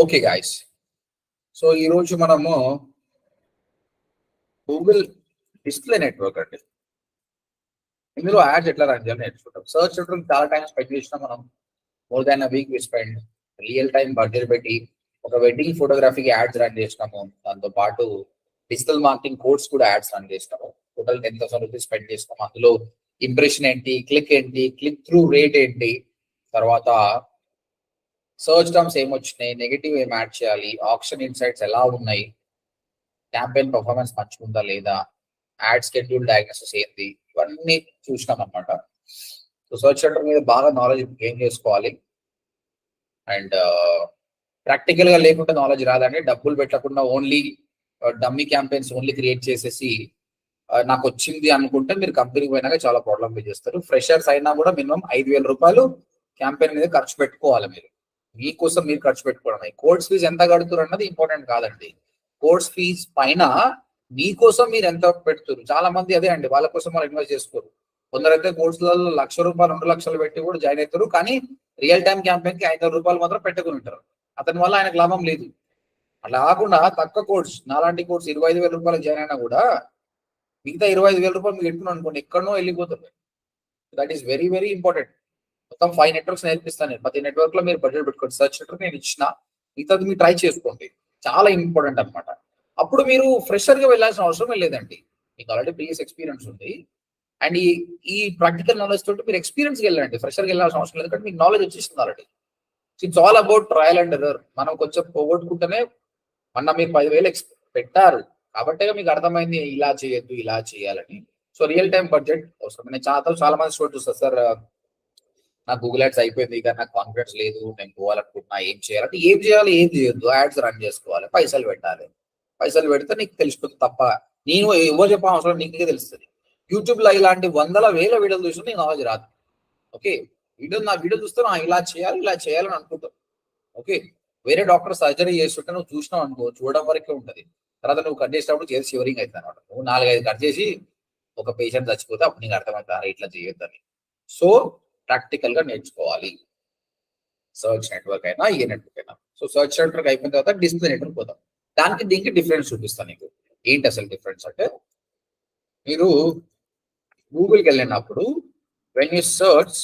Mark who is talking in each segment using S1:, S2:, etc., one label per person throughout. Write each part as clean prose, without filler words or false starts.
S1: Okay guys, so ఈరోజు మనము Google display network అండి, ఇందులో యాడ్స్ ఎట్లా రన్ చేయాలి నేర్చుకుంటాం. సర్చ్ చాలా టైం స్పెండ్ చేసినా మనం more than week we spend real time budget పెట్టి ఒక వెడ్డింగ్ ఫోటోగ్రఫీకి యాడ్స్ రన్ చేసినాము. దాంతో పాటు డిజిటల్ మార్కెటింగ్ కోర్స్ కూడా యాడ్స్ రన్ చేసినాము. టోటల్ 10,000 రూపీస్ స్పెండ్ చేసినాము. అందులో ఇంప్రెషన్ ఏంటి, క్లిక్ త్రూ రేట్ ఏంటి, తర్వాత సర్చ్ టర్మ్స్ ఏమొచ్చినాయి, నెగిటివ్ ఏం యాడ్ చేయాలి, ఆప్షన్ ఇన్సైట్స్ ఎలా ఉన్నాయి, క్యాంపెయిన్ పర్ఫార్మెన్స్ మంచిగా లేదా, యాడ్ స్కెడ్యూల్ డయాగ్నోసిస్ ఏంటి, ఇవన్నీ చూసినాం అనమాట. సో సర్చ్ సెంటర్ మీద బాగా నాలెడ్జ్ గెయిన్ చేసుకోవాలి. అండ్ ప్రాక్టికల్ గా లేకుండా నాలెడ్జ్ రాదండి. డబ్బులు పెట్టకుండా only dummy campaigns only create చేసేసి నాకు వచ్చింది అనుకుంటే మీరు కంపెనీకి పోయినాక చాలా ప్రాబ్లమ్ ఫేస్ చేస్తారు. ఫ్రెషర్స్ అయినా కూడా మినిమం 5,000 రూపాయలు క్యాంపెయిన్ మీద ఖర్చు పెట్టుకోవాలి. మీరు మీకోసం మీరు ఖర్చు పెట్టుకోవడం. కోర్స్ ఫీజు ఎంత కడుతున్నారు అన్నది ఇంపార్టెంట్ కాదండి. కోర్స్ ఫీజ్ పైన మీకోసం మీరు ఎంత పెడుతున్నారు. చాలా మంది అదే అండి, వాళ్ళ కోసం వాళ్ళు ఇన్వెస్ట్ చేసుకోరు. కొందరైతే కోర్సులలో 1,00,000 రూపాయలు 2,00,000 పెట్టి కూడా జాయిన్ అవుతారు, కానీ రియల్ టైం క్యాంపెయిన్ కి 5,000 రూపాయలు మాత్రం పెట్టుకుని ఉంటారు. అతని వల్ల ఆయనకు లాభం లేదు. అలా కాకుండా తక్కువ కోర్స్, నాలాంటి కోర్స్ 25,000 రూపాయలు జాయిన్ అయినా కూడా మిగతా 25,000 రూపాయలు మీరు పెట్టుకున్నాను అనుకోండి, ఎక్కడనో వెళ్ళిపోతుంది. That is very very important. మొత్తం 5 నెట్వర్క్స్ నేర్పిస్తాను నేను. ప్రతి నెట్వర్క్ లో మీరు బడ్జెట్ పెట్టుకోండి. సర్చ్ నెట్వర్క్ నేను ఇచ్చిన, మిగతాది మీరు ట్రై చేసుకోండి. చాలా ఇంపార్టెంట్ అనమాట. అప్పుడు మీరు ఫ్రెషర్ గా వెళ్ళాల్సిన అవసరం లేదండి. మీకు ఆల్రెడీ ప్రీవియస్ ఎక్స్పీరియన్స్ ఉంది. అండ్ ఈ ప్రాక్టికల్ నాలెడ్జ్ తోటి మీరు ఎక్స్పీరియన్స్ వెళ్ళండి. ఫ్రెషర్కి వెళ్ళాల్సిన అవసరం లేదు, ఎందుకంటే మీకు నాలెడ్జ్ వచ్చేసింది already. It's all about trial and error. మనం కొంచెం పోగొట్టుకుంటేనే మొన్న మీరు 10,000 పెట్టారు కాబట్టి మీకు అర్థమైంది ఇలా చేయొద్దు, ఇలా చేయాలని. సో రియల్ టైం బడ్జెట్ అవసరం. నేను చాలా మంది స్టూడెంట్ చూస్తాను, సార్ నాకు గూగుల్ యాడ్స్ అయిపోయింది కానీ నాకు కాన్ఫిడెన్స్ లేదు, నేను పోవాలనుకుంటున్నా, ఏం చేయాలంటే ఏం చేయాలి, ఏం చేయొద్దు, యాడ్స్ రన్ చేసుకోవాలి, పైసలు పెట్టాలి. పైసలు పెడితే నీకు తెలుస్తుంది తప్ప నేను ఎవరు చెప్పిన అవసరం, నీకే తెలుస్తుంది. యూట్యూబ్ లో ఇలాంటి 100,000 వీడియోలు చూసినా నీకు నాలెడ్జ్ రాదు. ఓకే, నా వీడియో చూస్తే ఇలా చేయాలని అనుకుంటావు. ఓకే, వేరే డాక్టర్ సర్జరీ చేస్తుంటే నువ్వు చూసినావు అనుకో, చూడడం వరకే ఉంటుంది. తర్వాత నువ్వు కట్ చేసినప్పుడు చేసి షివరింగ్ అవుతుంది అనమాట. నువ్వు 4-5 కట్ చేసి ఒక పేషెంట్ చచ్చిపోతే అప్పుడు నీకు అర్థమవుతారు ఇట్లా చేయొద్దని. సో ప్రాక్టికల్ గా నేర్చుకోవాలి. సర్చ్ నెట్వర్క్ అయినా ఏ నెట్వర్క్ అయినా. సో సర్చ్ నెట్వర్క్ అయిపోయిన తర్వాత డిస్ప్లే నెట్వర్క్ పోతాం. దీనికి డిఫరెన్స్ చూపిస్తాను నీకు. ఏంటి అసలు డిఫరెన్స్ అంటే, మీరు గూగుల్కి వెళ్ళినప్పుడు when you search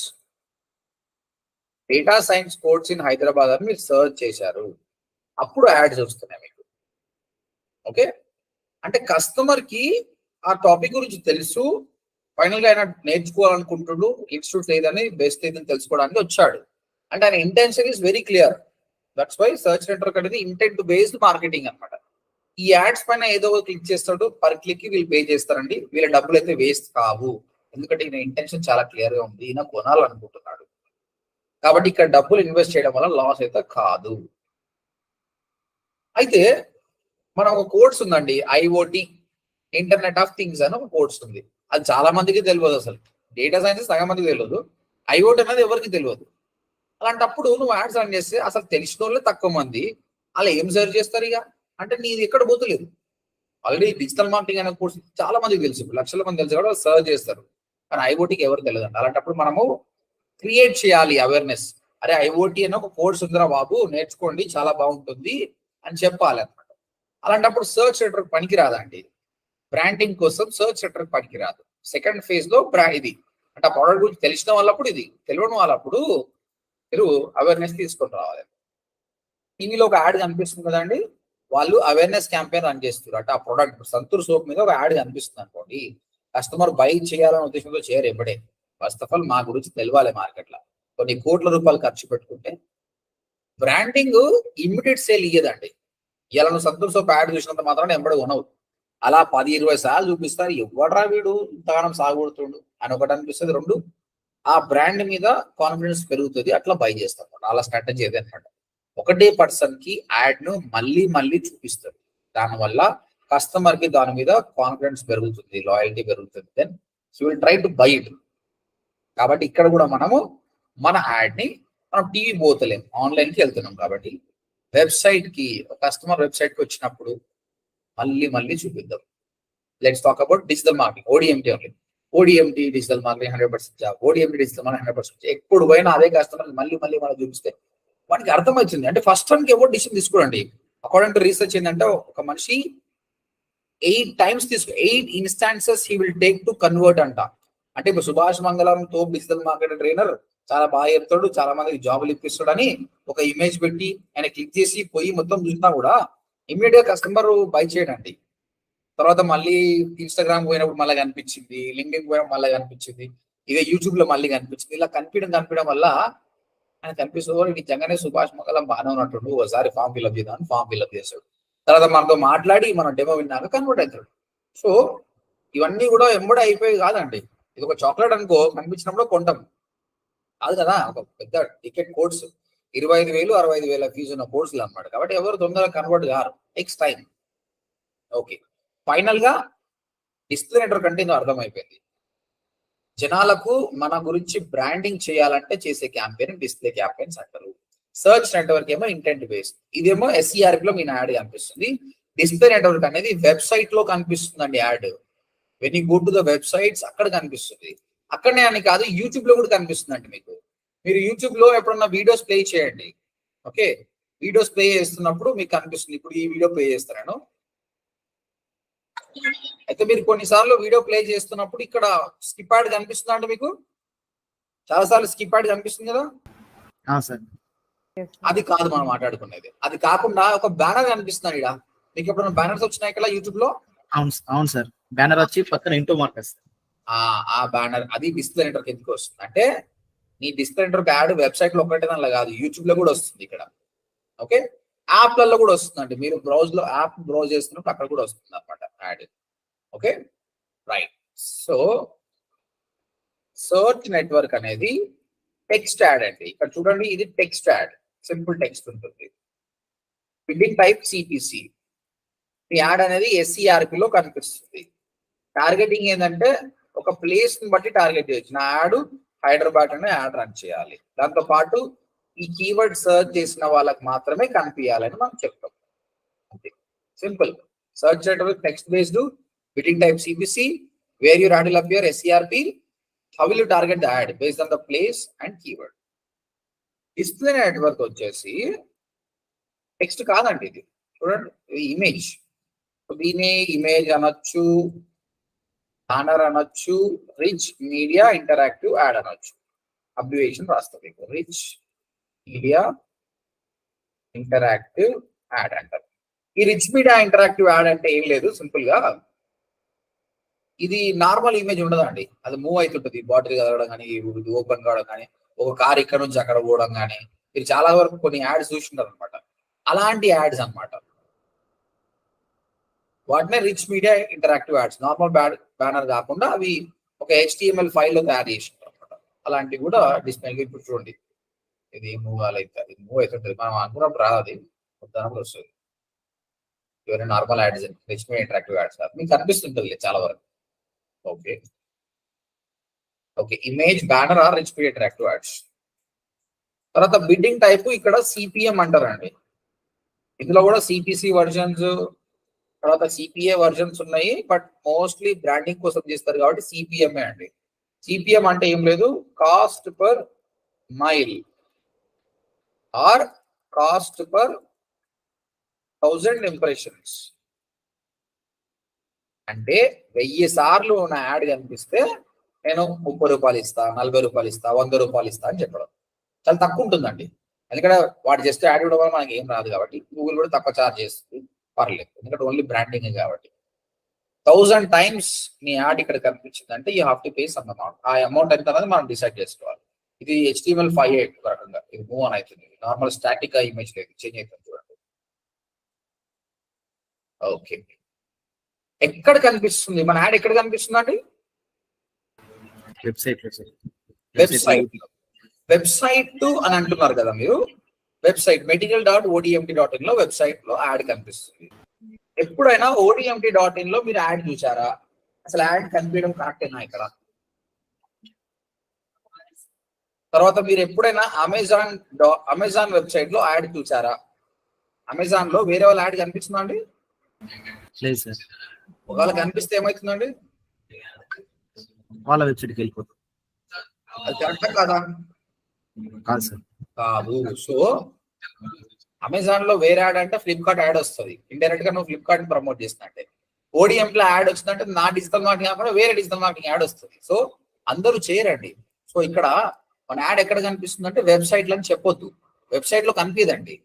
S1: data science course in Hyderabad అని మీరు సర్చ్ చేశారు, అప్పుడు యాడ్స్ వస్తున్నాయి మీకు. ఓకే, అంటే కస్టమర్ కి ఆ టాపిక్ గురించి తెలుసు, ఫైనల్ గా ఆయన నేర్చుకోవాలనుకుంటున్నాడు, ఇన్స్టిట్యూట్ లేదని బెస్ట్ ఏదని తెలుసుకోవడానికి వచ్చాడు. అంటే ఆయన intention is very clear. That's why search network అనేది ఇంటెంట్ బేస్డ్ మార్కెటింగ్ అనమాట. ఈ యాడ్స్ పైన ఏదో క్లిక్ చేస్తాడు, పర్ క్లిక్ కి వీళ్ళు పే చేస్తారండి. వీళ్ళ డబ్బులు అయితే వేస్ట్ కావు, ఎందుకంటే ఈయన ఇంటెన్షన్ చాలా క్లియర్ గా ఉంది, ఈయన కొనాలనుకుంటున్నాడు. కాబట్టి ఇక్కడ డబ్బులు ఇన్వెస్ట్ చేయడం వల్ల లాస్ అయితే కాదు. అయితే మన ఒక కోర్స్ ఉందండి, IoT, ఇంటర్నెట్ ఆఫ్ థింగ్స్ అని ఒక కోర్స్ ఉంది. అది చాలా మందికి తెలియదు. అసలు డేటా సైన్స్ సగం మందికి తెలియదు, IoT అనేది ఎవరికి తెలియదు. అలాంటప్పుడు నువ్వు యాడ్స్ రన్ చేస్తే అసలు తెలిసిన వాళ్ళే తక్కువ మంది. అలా ఏం సర్చ్ చేస్తారు ఇక అంటే నీది ఎక్కడ పోతలేదు. ఆల్రెడీ డిజిటల్ మార్కెటింగ్ అనే కోర్స్ చాలా మందికి తెలుసు, లక్షల మంది తెలుసు కూడా సర్చ్ చేస్తారు, కానీ IoTకి ఎవరు తెలియదు అండి. అలాంటప్పుడు మనము క్రియేట్ చేయాలి అవేర్నెస్. అరే IoT అని ఒక కోర్స్ ఉందిరా బాబు, నేర్చుకోండి, చాలా బాగుంటుంది అని చెప్పాలి అనమాట. అలాంటప్పుడు సర్చ్ నెట్వర్క్ పనికిరాదండి. బ్రాండింగ్ కోసం సర్చ్ నెట్వర్క్ పనికిరాదు. సెకండ్ ఫేజ్ లో ఇది అంటే ఆ ప్రోడక్ట్ గురించి తెలిసిన వాళ్ళప్పుడు, ఇది తెలియని వాళ్ళప్పుడు మీరు అవేర్నెస్ తీసుకొని రావాలి. టీవీలో ఒక యాడ్ కనిపిస్తుంది కదండి, వాళ్ళు అవేర్నెస్ క్యాంపెయిన్ రన్ చేస్తారు. అంటే ఆ ప్రోడక్ట్ సంతూర్ సోప్ మీద ఒక యాడ్ కనిపిస్తుంది అనుకోండి, కస్టమర్ బై చేయాలనే ఉద్దేశంతో చేయరు ఎప్పుడే. ఫస్ట్ ఆఫ్ ఆల్ మా గురించి తెలియాలి. మార్కెట్లో కొన్ని కోట్ల రూపాయలు ఖర్చు పెట్టుకుంటే బ్రాండింగ్ ఇమ్మీడియట్ సేల్ ఇయ్యదండి. ఇలా నువ్వు సంతూర్ సోప్ యాడ్ చూసినంత మాత్రం ఎంబడి కొనవు. అలా 10-20 సార్లు చూపిస్తారు, ఎవడరా వీడు ఇంతగానం సాగుడుతుండు అని ఒకటి అనిపిస్తుంది. 2, ఆ బ్రాండ్ మీద కాన్ఫిడెన్స్ పెరుగుతుంది, అట్లా బై చేస్తాం. అలా స్ట్రాటజీ ఏది అనమాట. ఒకటే పర్సన్ కి యాడ్ ను మళ్ళీ మళ్ళీ చూపిస్తారు. దానివల్ల కస్టమర్ కి దాని మీద కాన్ఫిడెన్స్ పెరుగుతుంది, లాయల్టీ పెరుగుతుంది. Then he will try to buy it. కాబట్టి ఇక్కడ కూడా మనము మన యాడ్ ని మనం టీవీ పోతలేం, ఆన్లైన్ కి వెళ్తున్నాం. కాబట్టి వెబ్సైట్ కి, కస్టమర్ వెబ్సైట్ కి వచ్చినప్పుడు మళ్ళీ మళ్ళీ చూపిద్దాం. Let's talk about digital marketing, ODMT only. ODMT digital marketing 100% job. ODMT digital marketing 100%. ఎప్పుడు పోయినా అదే కస్టమర్ మళ్ళీ మళ్ళీ మనం చూపిస్తే వానికి అర్థమవుతుంది. అంటే ఫస్ట్ టైంకి ఎవరు డిసిషన్ తీసుకోండి. అకార్డింగ్ టు రీసెర్చ్ ఏంటంటే ఒక మనిషి 8 instances he will take to convert అంట. అంటే ఇప్పుడు సుభాష్ మంగళంతో డిజిటల్ మార్కెటింగ్ ట్రైనర్ చాలా బాగా చెప్తాడు, చాలా మందికి జాబులు ఇప్పిస్తాడు అని ఒక ఇమేజ్ పెట్టి ఆయన క్లిక్ చేసి పోయి మొత్తం చూసినా కూడా ఇమ్మీడియట్ గా కస్టమర్ బై చేయడండి. తర్వాత మళ్ళీ ఇన్స్టాగ్రామ్ పోయినప్పుడు మళ్ళీ కనిపించింది, లింక్డ్ఇన్ పోయినప్పుడు మళ్ళీ కనిపించింది, ఇదే యూట్యూబ్ లో మళ్ళీ కనిపించింది. ఇలా కనిపించడం వల్ల ఆయన కనిపిస్తుంది నిజంగానే సుభాష్ మంగళం బాగానే ఉన్నట్టు, ఒకసారి ఫామ్ ఫిల్అప్ చేద్దామని ఫామ్ ఫిల్అప్ చేస్తాడు. తర్వాత మనతో మాట్లాడి మనం డెమో విన్నాక కన్వర్ట్ అవుతాడు. సో ఇవన్నీ కూడా ఎంబడే అయిపోయి కాదండి. ఇది ఒక చాక్లెట్ అనుకో, కనిపించినప్పుడు కొంటాం కాదు కదా. ఒక పెద్ద టికెట్ కోర్స్ 25,000 65,000 ఫీజు ఉన్న కోర్సులు అన్నమాట. కాబట్టి ఎవరు తొందరగా convert car, takes time. Okay, final గా డిస్ప్లే నెట్వర్క్ అంటే అర్థమైపోయింది. జనాలకు మన గురించి బ్రాండింగ్ చేయాలంటే చేసే క్యాంపెయిన్ డిస్ప్లే క్యాంపెయిన్స్ అంటారు. సర్చ్ నెట్వర్క్ ఏమో ఇంటెంట్ బేస్డ్, ఇదేమో SERP లో మీ యాడ్ కనిపిస్తుంది. డిస్ప్లే నెట్వర్క్ అనేది వెబ్సైట్ లో కనిపిస్తుందండి add. When you go to the websites అక్కడ కనిపిస్తుంది. అక్కడనే అని కాదు, యూట్యూబ్ లో కూడా కనిపిస్తుందండి మీకు. మీరు యూట్యూబ్ లో ఎప్పుడన్నా వీడియోస్ ప్లే చేయండి. ఓకే, వీడియోస్ ప్లే చేస్తున్నప్పుడు మీకు కనిపిస్తుంది. ఇప్పుడు ఈ వీడియో ప్లే చేస్తాను. అయితే మీరు కొన్నిసార్లు వీడియో ప్లే చేస్తున్నప్పుడు ఇక్కడ స్కిప్ యాడ్ కనిపిస్తుందా అండి మీకు? చాలా సార్లు స్కిప్ యాడ్ కనిపిస్తుంది కదా. అది కాదు మనం మాట్లాడుకునేది. అది కాకుండా ఒక బ్యానర్ కనిపిస్తుంది ఇక్కడ. మీకు ఎప్పుడైనా బ్యానర్స్ వచ్చినాయి కదా యూట్యూబ్ లో?
S2: అవును సార్, బ్యానర్ వచ్చి పక్కన ఇంటూ మార్క్ వస్తుంది.
S1: ఆ బ్యానర్ అది డిస్ప్లే నెట్వర్క్ ఎందుకు వస్తుంది అంటే, నీ డిస్ప్లే నెట్వర్క్ యాడ్ వెబ్సైట్ లో ఒకటే దానిలో కాదు, యూట్యూబ్ లో కూడా వస్తుంది ఇక్కడ. ఓకే, యాప్లలో కూడా వస్తుందండి. మీరు బ్రౌజ్ లో యాప్ బ్రౌజ్ చేస్తున్నప్పుడు అక్కడ కూడా వస్తుంది అనమాట add. Okay right. So search network అనేది టెక్స్ట్ యాడ్ అండి. ఇక్కడ చూడండి, ఇది టెక్స్ట్ యాడ్, సింపుల్ టెక్స్ట్ ఉంటుంది. Building type CPC. యాడ్ అనేది SERP లో కనిపిస్తుంది. టార్గెటింగ్ ఏంటంటే ఒక ప్లేస్ ని బట్టి టార్గెట్ చేయొచ్చు. నా యాడ్ హైదరాబాద్ అనే యాడ్ రన్ చేయాలి, దాంతో పాటు ఈ కీవర్డ్ సర్చ్ చేసిన వాళ్ళకి మాత్రమే కనిపించాలని మనం చెప్తాం. అంతే, simple. Search network text based, building type CPC, where you're add will appear SERP, how will you target the ad based on the place and keyword. Display network వచ్చేసి టెక్స్ట్ కాదండి, ఇది చూడండి, ఇమేజ్. దీని ఇమేజ్ అనొచ్చు, banner అనొచ్చు, rich media interactive add అనొచ్చు. Abbreviation రాస్తుంది, rich media interactive add అంటారు. ఈ రిచ్ మీడియా ఇంటరాక్టివ్ యాడ్ అంటే ఏం లేదు, సింపుల్ గా ఇది నార్మల్ ఇమేజ్ ఉండదండి. అది మూవ్ అవుతుంటది, బాటిల్ కదలడం కానీ, ఓపెన్ కావడం కానీ, ఒక కార్ ఇక్కడ నుంచి అక్కడ పోవడం కానీ, మీరు చాలా వరకు కొన్ని యాడ్స్ చూసింటారు అనమాట. అలాంటి యాడ్స్ అనమాట. వాటినే rich media interactive ads. Normal banner కాకుండా అవి ఒక HTML ఫైల్ లో తయారు చేసింటారు అనమాట. అలాంటివి కూడా డిస్ప్లే. ఇప్పుడు చూడండి, ఇది మూవ్ అవుతుంది, మూవ్ అవుతుంటది, మనం అనుకున్నప్పుడు రాదు, అది దానిలో వస్తుంది. ఇవన్నీ normal ads, rich media interactive ads కాదు, మీకు కనిపిస్తుంటుంది చాలా వరకు. Okay okay, image, banner or rich media interactive ads. తర్వాత బిడ్డింగ్ టైప్ ఇక్కడ CPM అంటారండి. ఇందులో కూడా CPC వర్జన్స్, తర్వాత CPA వర్జన్స్ ఉన్నాయి. బట్ మోస్ట్లీ బ్రాండింగ్ కోసం చేస్తారు కాబట్టి CPM అండి. CPM అంటే ఏం లేదు, cost per mile or cost per 1000 impressions. అంటే 1000 సార్లు నా యాడ్ కనిపిస్తే నేను 30 రూపాయలు ఇస్తా, 40 రూపాయలు ఇస్తా, 100 రూపాయలు ఇస్తా అని చెప్పడం చాలా తక్కువ ఉంటుందండి. ఎందుకంటే వాడు జస్ట్ యాడ్ ఇవ్వడం వల్ల మనకి ఏం రాదు కాబట్టి గూగుల్ కూడా తక్కువ ఛార్జ్ చేస్తుంది, పర్లేదు. ఎందుకంటే ఓన్లీ బ్రాండింగ్ కాబట్టి 1000 times నీ యాడ్ ఇక్కడ కనిపించింది అంటే you have to pay some amount. ఆ అమౌంట్ ఎంత అనేది మనం డిసైడ్ చేసుకోవాలి. ఇది HTML5 రకంగా ఇది మూవ్ అని అవుతుంది. నార్మల్ స్టాటిక్ ఇమేజ్ లేదు, చేంజ్ అవుతుంది చూడండి. ఓకే, ఎక్కడ కనిపిస్తుంది మన యాడ్? ఎక్కడ కనిపిస్తుంది అండి? వెబ్సైట్ అని అంటున్నారు కదా మీరు. వెబ్సైట్ material.odmt.in లో వెబ్సైట్ లో యాడ్ కనిపిస్తుంది. ఎప్పుడైనా odmt.in లో మీరు యాడ్ చూసారా? అసలు యాడ్ కనిపించడం కరెక్టేనా ఇక్కడ? తర్వాత మీరు ఎప్పుడైనా అమెజాన్ వెబ్సైట్ లో యాడ్ చూసారా? అమెజాన్ లో వేరే వాళ్ళ యాడ్ కనిపిస్తుందా అండి? ఒకవేళ కనిపిస్తే ఏమవుతుందండి?
S2: వాళ్ళ వెబ్సైట్కి వెళ్ళిపోతుంది.
S1: అది కరెక్టా కాదా?
S2: కాదు సార్,
S1: కాదు. సో అమెజాన్ లో వేరే యాడ్ అంటే ఫ్లిప్కార్ట్ యాడ్ వస్తుంది, ఇండైరెక్ట్ గా నువ్వు ఫ్లిప్కార్ట్ ప్రమోట్ చేస్తున్నట్టే. ఓడిఎం లో యాడ్ వచ్చిందంటే నా డిజిటల్ మార్కెటింగ్ కాకుండా వేరే డిజిటల్ మార్కెటింగ్ యాడ్ వస్తుంది. సో అందరూ చేయరండి. సో ఇక్కడ మన యాడ్ ఎక్కడ కనిపిస్తుంది అంటే వెబ్సైట్ అని చెప్పొద్దు, వెబ్సైట్ లో కనిపిదండి.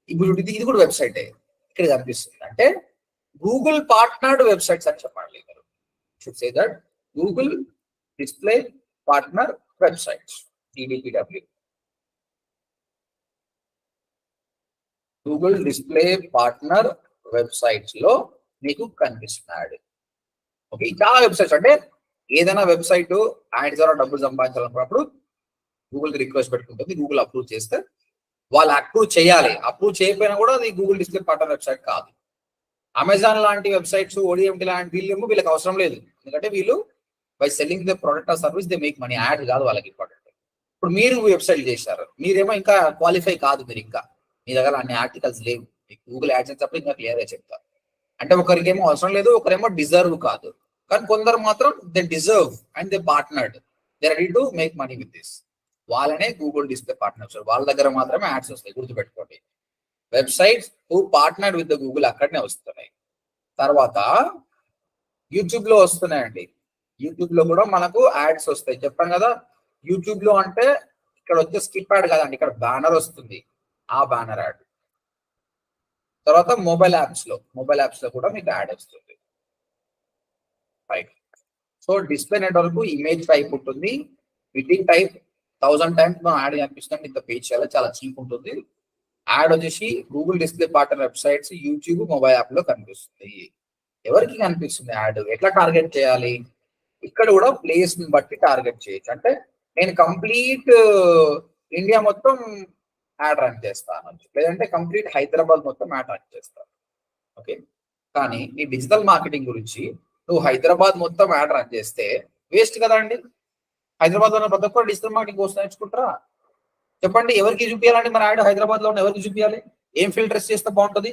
S1: ఇప్పుడు ఇది కూడా వెబ్సైటే ఇక్కడ కనిపిస్తుంది. అంటే గూగుల్ పార్ట్నర్డ్ వెబ్సైట్స్ అని చెప్పండి. Should say that Google display partner websites, GDPW. Google display partner websites లో మీకు కనిపిస్తున్నాడు. ఓకే, చాలా వెబ్సైట్స్ అంటే ఏదైనా వెబ్సైట్ యాడ్ ద్వారా డబ్బులు సంపాదించాలనుకున్నప్పుడు గూగుల్ రిక్వెస్ట్ పెట్టుకుంటుంది, గూగుల్ అప్రూవ్ చేస్తే వాళ్ళు అప్రూవ్ చేయాలి. అప్రూవ్ చేయకపోయినా కూడా అది గూగుల్ డిస్ప్లే పార్ట్నర్ వెబ్సైట్ కాదు. అమెజాన్ లాంటి వెబ్సైట్స్, ODMT లాంటి వీళ్ళకి అవసరం లేదు, ఎందుకంటే వీళ్ళు by selling the product or service they make money. Add కాదు వాళ్ళకి ఇంపార్టెంట్. ఇప్పుడు మీరు వెబ్సైట్ చేశారు, మీరేమో ఇంకా క్వాలిఫై కాదు, మీరు ఇంకా మీ దగ్గర అన్ని ఆర్టికల్స్ లేవు, గూగుల్ యాడ్సెన్స్ అప్పుడు ఇంకా క్లియర్ గా చెప్తారు. అంటే ఒకరికేమో అవసరం లేదు, ఒకరేమో డిజర్వ్ కాదు, కానీ కొందరు మాత్రం they deserve and they partnered, they ready to make money with this. వాళ్ళనే గూగుల్ డిస్ప్లే పార్ట్నర్స్, వాళ్ళ దగ్గర మాత్రమే యాడ్స్ వస్తాయి, గుర్తుపెట్టుకోండి. Websites who partnered with the Google అక్కడనే వస్తున్నాయి. తర్వాత యూట్యూబ్ లో వస్తున్నాయండి. యూట్యూబ్ లో కూడా మనకు యాడ్స్ వస్తాయి, చెప్పాను కదా. యూట్యూబ్ లో అంటే ఇక్కడ వచ్చే స్కిప్ యాడ్ కాదండి, ఇక్కడ బ్యానర్ వస్తుంది, ఆ బ్యానర్ యాడ్. తర్వాత మొబైల్ యాప్స్ లో కూడా మీకు యాడ్ వస్తుంది. Right. So display network image type ఉంటుంది, విటింగ్ టైప్ 1000 times మనం యాడ్ కనిపిస్తుంది. ఇంత పేజ్ చేయాలి, చాలా చీప్ ఉంటుంది. యాడ్ వచ్చేసి Google display partner websites, YouTube, mobile app లో కనిపిస్తుంది. ఎవరికి కనిపిస్తుంది యాడ్, ఎట్లా టార్గెట్ చేయాలి? ఇక్కడ కూడా ప్లేస్ ని బట్టి టార్గెట్ చేయొచ్చు. అంటే నేను కంప్లీట్ ఇండియా మొత్తం యాడ్ రన్ చేస్తాను, లేదంటే కంప్లీట్ హైదరాబాద్ మొత్తం యాడ్ రన్ చేస్తాను. ఓకే, కానీ ఈ డిజిటల్ మార్కెటింగ్ గురించి నువ్వు హైదరాబాద్ మొత్తం యాడ్ రన్ చేస్తే వేస్ట్ కదా అండి. హైదరాబాద్ లో ప్రతి ఒక్కరు డిజిటల్ మార్కెటింగ్ కోసం నేర్చుకుంటారా? చెప్పండి, ఎవరికి చూపించాలంటే మన యాడ్ హైదరాబాద్ లో ఉన్న ఎవరికి చూపించాలి? ఏం ఫిల్టర్స్ చేస్తే బాగుంటుంది?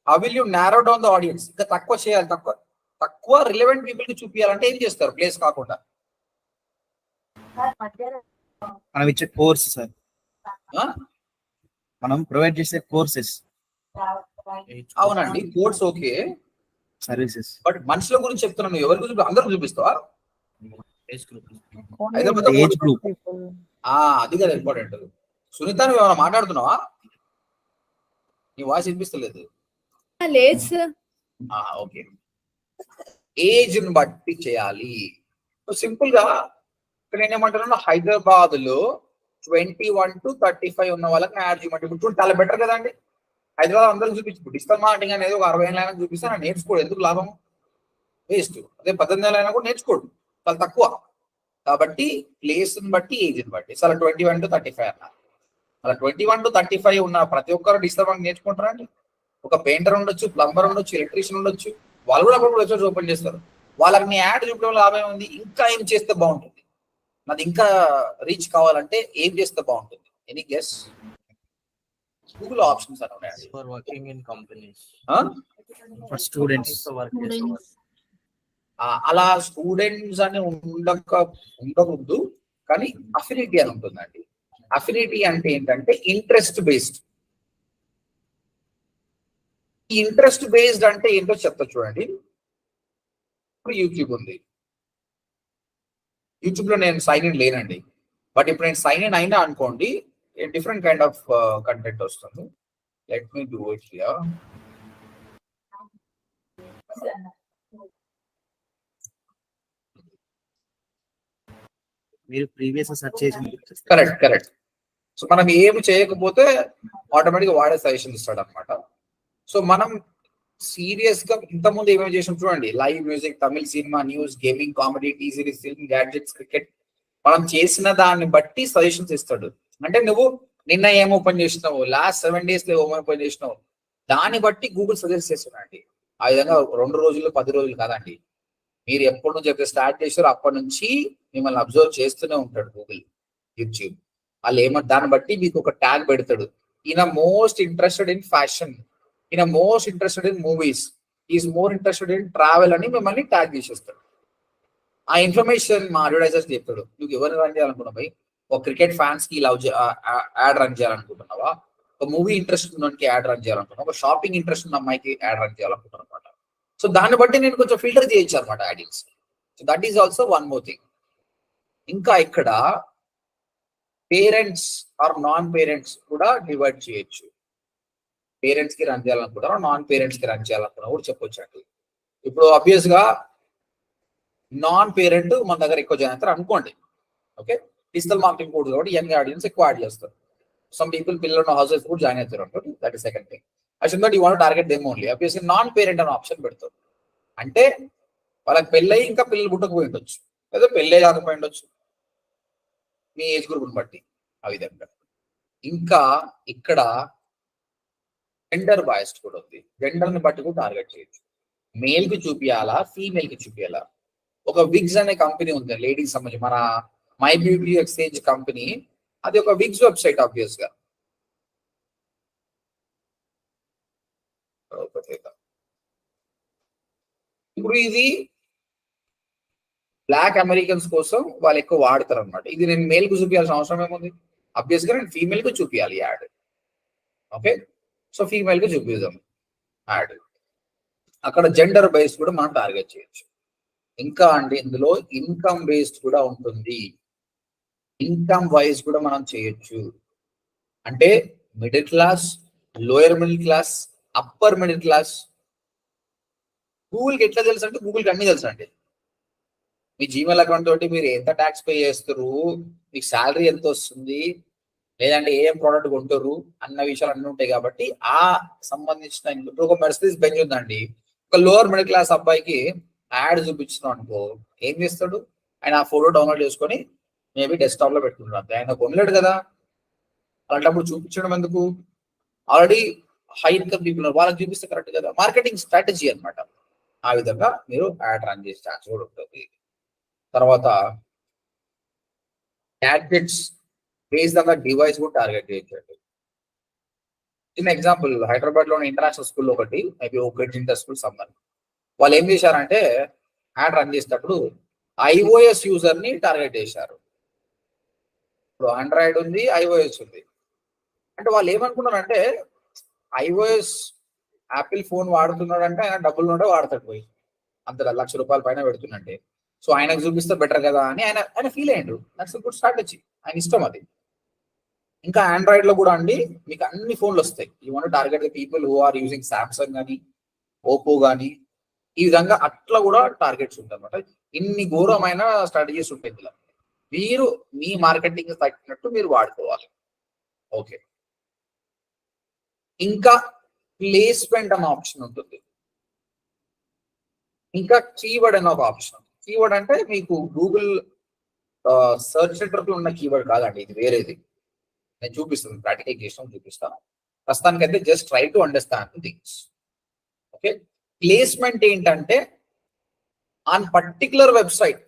S1: How will you narrow down the audience? ఇంకా తక్కువ చేయాలి, తక్కువ రిలవెంట్ పీపుల్ కి చూపించాలంటే ఏం చేస్తారు? ప్లేస్ కాకుండా
S2: మనం ఇచ్చే కోర్స్ సార్, మనం ప్రొవైడ్ చేసే కోర్సెస్.
S1: అవునండి, కోర్స్ ఓకే,
S2: సర్వీసెస్.
S1: బట్ మనుషుల గురించి చెప్తున్నాను. నువ్వు ఎవరికి అందరికి చూపిస్తావా? హైదరాబాద్
S2: ఏజ్ గ్రూప్,
S1: అది కదా ఇంపార్టెంట్. సునీత, నువ్వు ఏమైనా మాట్లాడుతున్నావా? నీ వాయిస్ వినిపిస్తలేదు.
S3: లేదు సార్.
S1: ఓకే, ఏజ్ ని బట్టి చేయాలి. సింపుల్ గా ఇక్కడ నేనేమంటున్నాను, హైదరాబాద్ లో 21 to 35 ఉన్న వాళ్ళకి యాడ్ చేయమంటే ఇప్పుడు చాలా బెటర్ కదండి. హైదరాబాద్ అందరికి చూపించు. డిజిటల్ మార్కెటింగ్ అనేది ఒక 60 ఏళ్ళైనా చూపిస్తే నేను నేర్చుకోడు, ఎందుకు లాభం? వేస్ట్. అదే 18 ఏళ్ళైనా కూడా నేర్చుకోడు, చాలా తక్కువ. కాబట్టి ప్లేస్ ని బట్టి, ఏజ్ ని బట్టి. అలా 21 to 35 అన్నారు. అలా 21 to 35 ఉన్న ప్రతి ఒక్కరు డిజిటల్ మార్కెటింగ్ నేర్చుకుంటారా అండి? ఒక పెయింటర్ ఉండొచ్చు, ప్లంబర్ ఉండొచ్చు, ఎలక్ట్రీషియన్ ఉండొచ్చు, వాళ్ళు కూడా అప్పుడు వెబ్సైట్స్ ఓపెన్ చేస్తారు. వాళ్ళకి మీ యాడ్ చూపడం లాభం ఉంది. ఇంకా ఏం చేస్తే బాగుంటుంది? నాది ఇంకా రీచ్ కావాలంటే ఏం చేస్తే బాగుంటుంది? Any guess? గూగుల్ ఆప్షన్స్ అని ఉన్నాయండి.
S4: For working in companies,
S2: for students.
S1: అలా స్టూడెంట్స్ అని ఉండకూడదు, కానీ అఫినిటీ అని ఉంటుందండి. అఫినిటీ అంటే ఏంటంటే ఇంట్రెస్ట్ బేస్డ్. ఈ ఇంట్రెస్ట్ బేస్డ్ అంటే ఏంటో చెప్తా చూడండి. ఇప్పుడు యూట్యూబ్ ఉంది, యూట్యూబ్ లో నేను సైన్ ఇన్ లేనండి, బట్ ఇప్పుడు నేను సైన్ ఇన్ అయినా అనుకోండి, డిఫరెంట్ కైండ్ ఆఫ్ కంటెంట్ వస్తుంది. Let me do it here.
S2: మీరు ప్రీవియస్ సెర్చ్ చేసి
S1: కరెక్ట్. సో మనం ఏమి చేయకపోతే ఆటోమేటిక్ వాడే సజెషన్ ఇస్తాడు అనమాట. సో మనం సీరియస్ గా ఇంతకుముందు ఏమేమి చేసాం చూడండి. Live music, Tamil cinema, news, gaming, comedy, T series, film, gadgets, cricket. మనం చేసిన దాన్ని బట్టి సజెషన్స్ ఇస్తాడు. అంటే నువ్వు నిన్న ఏం ఓపెన్ చేసినావు, లాస్ట్ 7 days లో ఏం ఓపెన్ చేసినావు, దాన్ని బట్టి గూగుల్ సజెస్ట్ చేస్తున్నాండి. ఆ విధంగా 2 రోజులు 10 రోజులు కాదండి. మీరు ఎప్పటి నుంచి అయితే స్టార్ట్ చేశారో అప్పటి నుంచి మిమ్మల్ని అబ్జర్వ్ చేస్తూనే ఉంటాడు గూగుల్, యూట్యూబ్. వాళ్ళు దాన్ని బట్టి మీకు ఒక ట్యాగ్ పెడతాడు. ఈయన మోస్ట్ ఇంట్రెస్టెడ్ ఇన్ ఫ్యాషన్, ఈయన most interested in movies, is more interested in travel అని మిమ్మల్ని ట్యాగ్ చేసేస్తాడు. ఆ ఇన్ఫర్మేషన్ మా అడ్వర్టైజర్స్ చెప్తాడు. నువ్వు ఎవరిని రన్ చేయాలనుకున్నావు, ఒక క్రికెట్ ఫ్యాన్స్ కి యాడ్ రన్ చేయాలనుకుంటున్నావా, ఒక మూవీ ఇంట్రెస్ట్ ఉన్నకి యాడ్ రన్ చేయాలనుకున్నా, ఒక షాపింగ్ ఇంట్రెస్ట్ ఉన్న అమ్మాయికి యాడ్ రన్ చేయాలనుకుంటున్నా అనమాట. సో దాన్ని బట్టి నేను కొంచెం ఫిల్టర్ చేయొచ్చు అనమాట addings. So that is also one more thing. ఇంకా ఇక్కడ పేరెంట్స్ ఆర్ నాన్ పేరెంట్స్ కూడా డివైడ్ చేయొచ్చు. పేరెంట్స్ కి రన్ చేయాలనుకుంటారా, నాన్ పేరెంట్స్ కి రన్ చేయాలనుకున్నా కూడా చెప్పొచ్చు అండి. ఇప్పుడు ఆబ్వియస్ గా నాన్ పేరెంట్ మన దగ్గర ఎక్కువ జాయిన్ అవుతారు అనుకోండి. ఓకే, డిజిటల్ మార్కెటింగ్ కోడ్ కాబట్టి యంగ్ ఆడియన్స్ ఎక్కువ యాడ్ చేస్తారు. సమ్ పీపుల్ పిల్లలు ఉన్న హౌసెస్ కూడా జాయిన్ అవుతారు అనుకోండి. That is second thing. అసలు that you want target them only. Obviously non parent అనే ఆప్షన్ పెడతారు. అంటే వాళ్ళకి పెళ్ళయి ఇంకా పిల్లలు పుట్టకపోయి ఉండొచ్చు, లేదా పెళ్ళే కాకపోయి ఉండొచ్చు, మీ ఏజ్ గ్రూప్ని బట్టి ఆ విధంగా. ఇంకా ఇక్కడ జెండర్ బాయస్డ్ కూడా ఉంది. జెండర్ ని బట్టి కూడా టార్గెట్ చేయొచ్చు. మేల్ కి చూపియాలా, ఫీమేల్ కి చూపియాలా. ఒక విగ్స్ అనే కంపెనీ ఉంది లేడీస్ సంబంధించి, మన మై బ్యూటీ ఎక్స్చేంజ్ కంపెనీ, అది ఒక విగ్స్ వెబ్సైట్ ఆబ్వియస్ గా. ఇప్పుడు ఇది బ్లాక్ అమెరికన్స్ కోసం వాళ్ళు ఎక్కువ వాడతారు అనమాట. ఇది నేను మేల్ కు చూపించాల్సిన అవసరం ఏముంది? ఆబ్వియస్ గా నేను ఫీమేల్ కు చూపించాలి యాడ్. ఓకే, సో ఫీమేల్ కి చూపిద్దాం యాడ్. అక్కడ జెండర్ బేస్డ్ కూడా మనం టార్గెట్ చేయొచ్చు. ఇంకా అండి ఇందులో ఇన్కమ్ బేస్డ్ కూడా ఉంటుంది. ఇన్కమ్ వైజ్ కూడా మనం చేయొచ్చు. అంటే middle class, lower middle class, upper middle class. గూగుల్కి ఎట్లా తెలుసు అంటే గూగుల్కి అన్ని తెలుసు అండి. మీ జీమెయిల్ అకౌంట్ తోటి మీరు ఎంత ట్యాక్స్ పే చేస్తారు, మీకు శాలరీ ఎంత వస్తుంది, లేదంటే ఏం ప్రోడక్ట్ కొంటారు అన్న విషయాలు అన్నీ ఉంటాయి. కాబట్టి ఆ సంబంధించిన ఇప్పుడు ఒక మెర్సిడీస్ బెంజ్ ఉందండి, ఒక లోవర్ మిడిల్ క్లాస్ అబ్బాయికి యాడ్ చూపించినాం అనుకో, ఏం చేస్తాడు? ఆయన ఆ ఫోటో డౌన్లోడ్ చేసుకొని మేబీ డెస్క్టాప్ లో పెట్టుకుంటున్నాడు. ఆయన కొనలేడు కదా, అలాంటప్పుడు చూపించడం ఎందుకు? ఆల్రెడీ హై ఇన్కమ్ పీపుల్ వాళ్ళకి చూపిస్తే కరెక్ట్ కదా. మార్కెటింగ్ స్ట్రాటజీ అనమాట. ఆ విధంగా మీరు యాడ్ రన్ చేసే ఛాన్స్ కూడా ఉంటుంది. తర్వాత gadgets based on the device కూడా టార్గెట్ చేయొచ్చు. చిన్న ఎగ్జాంపుల్, హైదరాబాద్ లోని ఇంటర్నేషనల్ స్కూల్ ఒకటి, మేబీ ఒక ఇంటర్ స్కూల్ సంబంధం, వాళ్ళు ఏం చేశారంటే యాడ్ రన్ చేసేటప్పుడు ఐఓఎస్ యూజర్ ని టార్గెట్ చేశారు. ఇప్పుడు ఆండ్రాయిడ్ ఉంది, ఐఓఎస్ ఉంది. అంటే వాళ్ళు ఏమనుకున్నారంటే ఐఓఎస్ యాపిల్ ఫోన్ వాడుతున్నాడంటే ఆయన డబ్బులు ఉంటే వాడతాడు, పోయి అంత ₹1,00,000 పైన పెడుతుందంటే, సో ఆయనకు చూపిస్తే బెటర్ కదా అని ఆయన ఫీల్ అయ్యాడు. దట్స్ గుడ్ స్ట్రాటజీ, ఆయన ఇష్టం అది. ఇంకా ఆండ్రాయిడ్ లో కూడా అండి మీకు అన్ని ఫోన్లు వస్తాయి. You want target the people who are using Samsung కానీ, ఓపో కానీ, ఈ విధంగా అట్లా కూడా టార్గెట్స్ ఉంటాయి అనమాట. ఇన్ని ఘోరమైన స్ట్రాటజీస్ ఉంటాయి ఇందులో. మీరు మీ మార్కెటింగ్ తగ్గినట్టు మీరు వాడుకోవాలి. ఓకే, ఇంకా ప్లేస్మెంట్ అనే ఆప్షన్ ఉంటుంది. ఇంకా కీవర్డ్ అనే ఒక ఆప్షన్. కీవర్డ్ అంటే మీకు గూగుల్ సర్చ్ సెంటర్ లో ఉన్న కీవర్డ్ కాదండి, ఇది వేరేది. నేను చూపిస్తాను, ప్రాక్టికల్ చేసిన చూపిస్తాను. ప్రస్తుతానికైతే just try to understand things. Okay, placement ఏంటంటే on particular website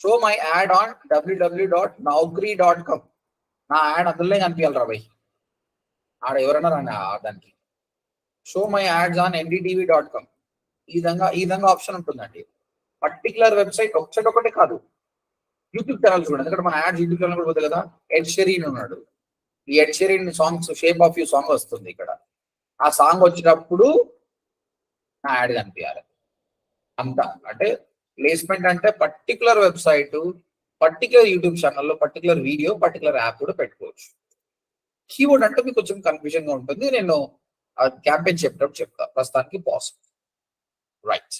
S1: show my ad on www.naukri.com. నా యాడ్ అందులోనే కనిపించాలి రా భయ్, ఆడ ఎవరైనా రాని దానికి. Show my ads on ndtv.com. ఈ విధంగా ఆప్షన్ ఉంటుందండి. పర్టికులర్ వెబ్సైట్ ఒకటే కాదు, యూట్యూబ్ ఛానల్ చూడండి. ఎందుకంటే మన యాడ్స్ యూట్యూబ్ ఛానల్ కూడా పోతుంది కదా. ఎడ్ షెరీన్ ఉన్నాడు, ఈ Ed Sheeran songs shape of you song వస్తుంది ఇక్కడ. ఆ సాంగ్ వచ్చినప్పుడు నా యాడ్ కనిపించాలి అంతా. అంటే ప్లేస్మెంట్ అంటే పర్టికులర్ వెబ్సైట్, పర్టికులర్ యూట్యూబ్ ఛానల్లో, పర్టికులర్ వీడియో, పర్టికులర్ యాప్ కూడా పెట్టుకోవచ్చు. కీవర్డ్ అంటే మీకు కొంచెం కన్ఫ్యూజన్ గా ఉంటుంది, నేను క్యాంపెయిన్ చెప్పేటప్పుడు చెప్తా. ప్రస్తుతానికి పాసిబుల్. రైట్,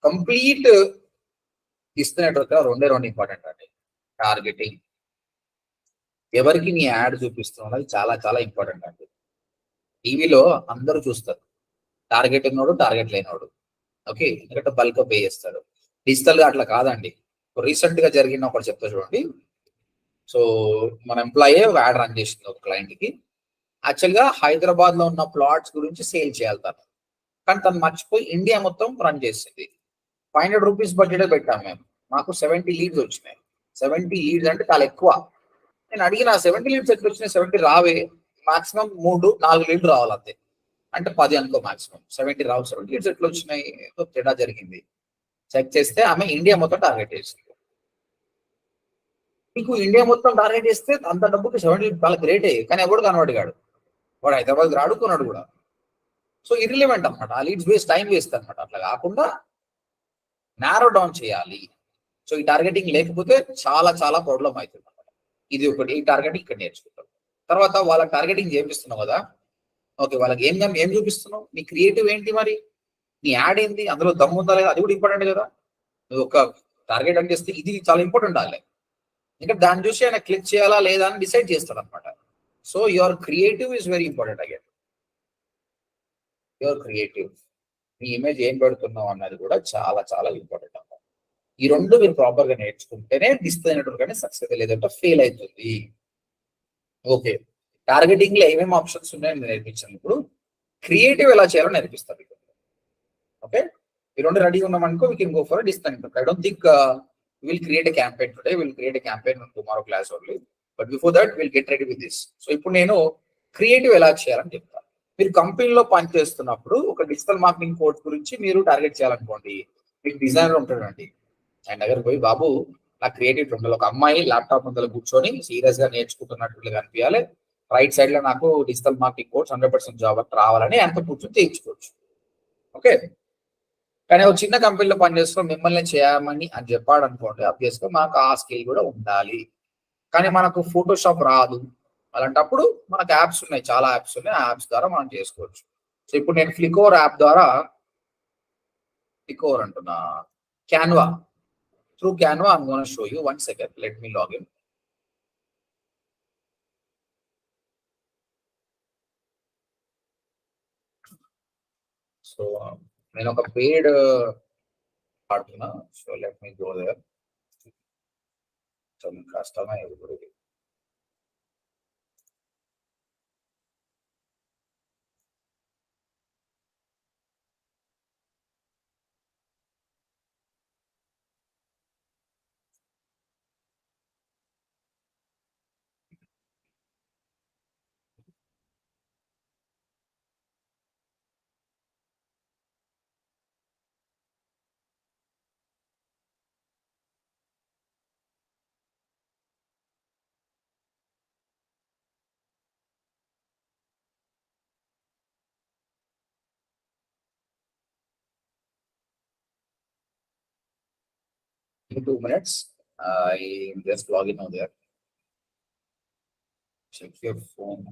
S1: కంప్లీట్ ఇస్తున్నట్టు రెండు ఇంపార్టెంట్ అండి. టార్గెటింగ్, ఎవరికి నీ యాడ్ చూపిస్తున్నావు అది చాలా చాలా ఇంపార్టెంట్ అండి. టీవీలో అందరూ చూస్తారు, టార్గెట్ ఉన్నోడు, టార్గెట్ లేనోడు. ఓకే, ఎందుకంటే బల్క్ పే చేస్తాడు. డిజిటల్ గా అట్లా కాదండి. రీసెంట్ గా జరిగిన ఒకటి చెప్తా చూడండి. సో మన ఎంప్లాయీ ఒక యాడ్ రన్ చేసింది ఒక క్లయింట్ కి. యాక్చువల్ గా హైదరాబాద్ లో ఉన్న ప్లాట్స్ గురించి సేల్ చేయాలి తను, కానీ తను మర్చిపోయి ఇండియా మొత్తం రన్ చేసింది. ₹500 బడ్జెట్ పెట్టాము మేము, మాకు 70 లీడ్స్ వచ్చినాయి. 70 లీడ్స్ అంటే చాలా ఎక్కువ. నేను అడిగిన 70 లీడ్స్ ఎట్లా వచ్చినాయి? 70 రావే, మాక్సిమం 3-4 లీడ్లు రావాలి అంతే. అంటే 10 అనుకో మాక్సిమం, 70 రావు. 70 లీడ్స్ ఎట్లా వచ్చినాయి? తేడా జరిగింది. చెక్ చేస్తే ఆమె ఇండియా మొత్తం టార్గెట్ చేసింది. మీకు ఇండియా మొత్తం టార్గెట్ చేస్తే అంత డబ్బుకి 70 చాలా గ్రేటే, కానీ ఎవడు కన్వర్ట్ కాడు. వాడు హైదరాబాద్ ఆడుకున్నాడు కూడా. సో ఇర్రిలెవెంట్ అనమాట. ఆ లీడ్స్ వేస్ట్, టైం వేస్ట్ అనమాట. అట్లా కాకుండా నారో డౌన్ చేయాలి. సో ఈ టార్గెటింగ్ లేకపోతే చాలా చాలా ప్రాబ్లం అవుతుంది అనమాట. ఇది ఒకటి. ఈ టార్గెటింగ్ ఇక్కడ నేర్చుకుంటాం. తర్వాత వాళ్ళకి టార్గెటింగ్ చేపిస్తున్నావు కదా, ఓకే, వాళ్ళకి ఏం చూపిస్తున్నావు, నీ క్రియేటివ్ ఏంటి, మరి నీ యాడ్ ఏంటి, అందులో దమ్ము ఉందా లేదా, అది కూడా ఇంపార్టెంట్ కదా. నువ్వు ఒక టార్గెట్ అని చేస్తే ఇది చాలా ఇంపార్టెంట్ అవ్వాలి. ఇంకా దాన్ని చూసి ఆయన క్లిక్ చేయాలా లేదా అని డిసైడ్ చేస్తాడు అనమాట. So your creative is very important. Again your creative, నీ ఇమేజ్ ఏం పెడుతున్నావు అన్నది కూడా చాలా చాలా ఇంపార్టెంట్ అన్నమాట. ఈ రెండు మీరు ప్రాపర్ గా నేర్చుకుంటేనే డిస్ప్లే నెట్వర్క్ అనేది సక్సెస్, లేదంటే ఫెయిల్ అవుతుంది. ఓకే, టార్గెటింగ్ లో ఏమేమి ఆప్షన్స్ ఉన్నాయని నేర్పించాను. ఇప్పుడు క్రియేటివ్ ఎలా చేయాలో నేర్పిస్తాను. ఓకే, ఈ రెండు రెడీ ఉన్నాం అనుకో, we can go for display network. I don't think we'll create a campaign today, we'll create a campaign on tomorrow class only, but before that we'll get ready with this. So ఇప్పుడు నేను creative ఎలా చేయాలని చెప్తాను. మీరు కంపెనీలో పని చేస్తున్నప్పుడు ఒక డిజిటల్ మార్కెటింగ్ కోర్స్ గురించి మీరు టార్గెట్ చేయాలనుకోండి, మీకు డిజైనర్ ఉంటాడండి, ఆయన దగ్గర పోయి, బాబు నాకు క్రియేటివ్ ఉండాలి, ఒక అమ్మాయి ల్యాప్టాప్ ముందర కూర్చొని సీరియస్ గా నేర్చుకుంటున్నట్లు కనిపించాలి, రైట్ సైడ్ లో నాకు డిజిటల్ మార్కెటింగ్ కోర్స్ 100% జాబ్ రావాలని అంత కూర్చొని చేయించుకోవచ్చు. ఓకే, కానీ ఒక చిన్న కంపెనీలో పనిచేస్తూ మిమ్మల్ని చేయమని అని చెప్పాడు అనుకోండి, అబ్వియస్ గా మాకు ఆ స్కిల్ కూడా ఉండాలి. కానీ మనకు ఫోటోషాప్ రాదు, అలాంటప్పుడు మనకు యాప్స్ ఉన్నాయి, చాలా యాప్స్ ఉన్నాయి, ఆ యాప్స్ ద్వారా మనం చేసుకోవచ్చు. సో ఇప్పుడు నేను ఫ్లికోర్ యాప్ ద్వారా, ఫ్లికోర్ అంటున్నా, Canva, through Canva I'm gonna show you. 1 second, let me login. So నేను ఒక పెయిడ్ వాడుతున్నా. So let me go there. So కష్టమే ఇప్పుడు. In 2 minutes, I just log in over there. Check your phone.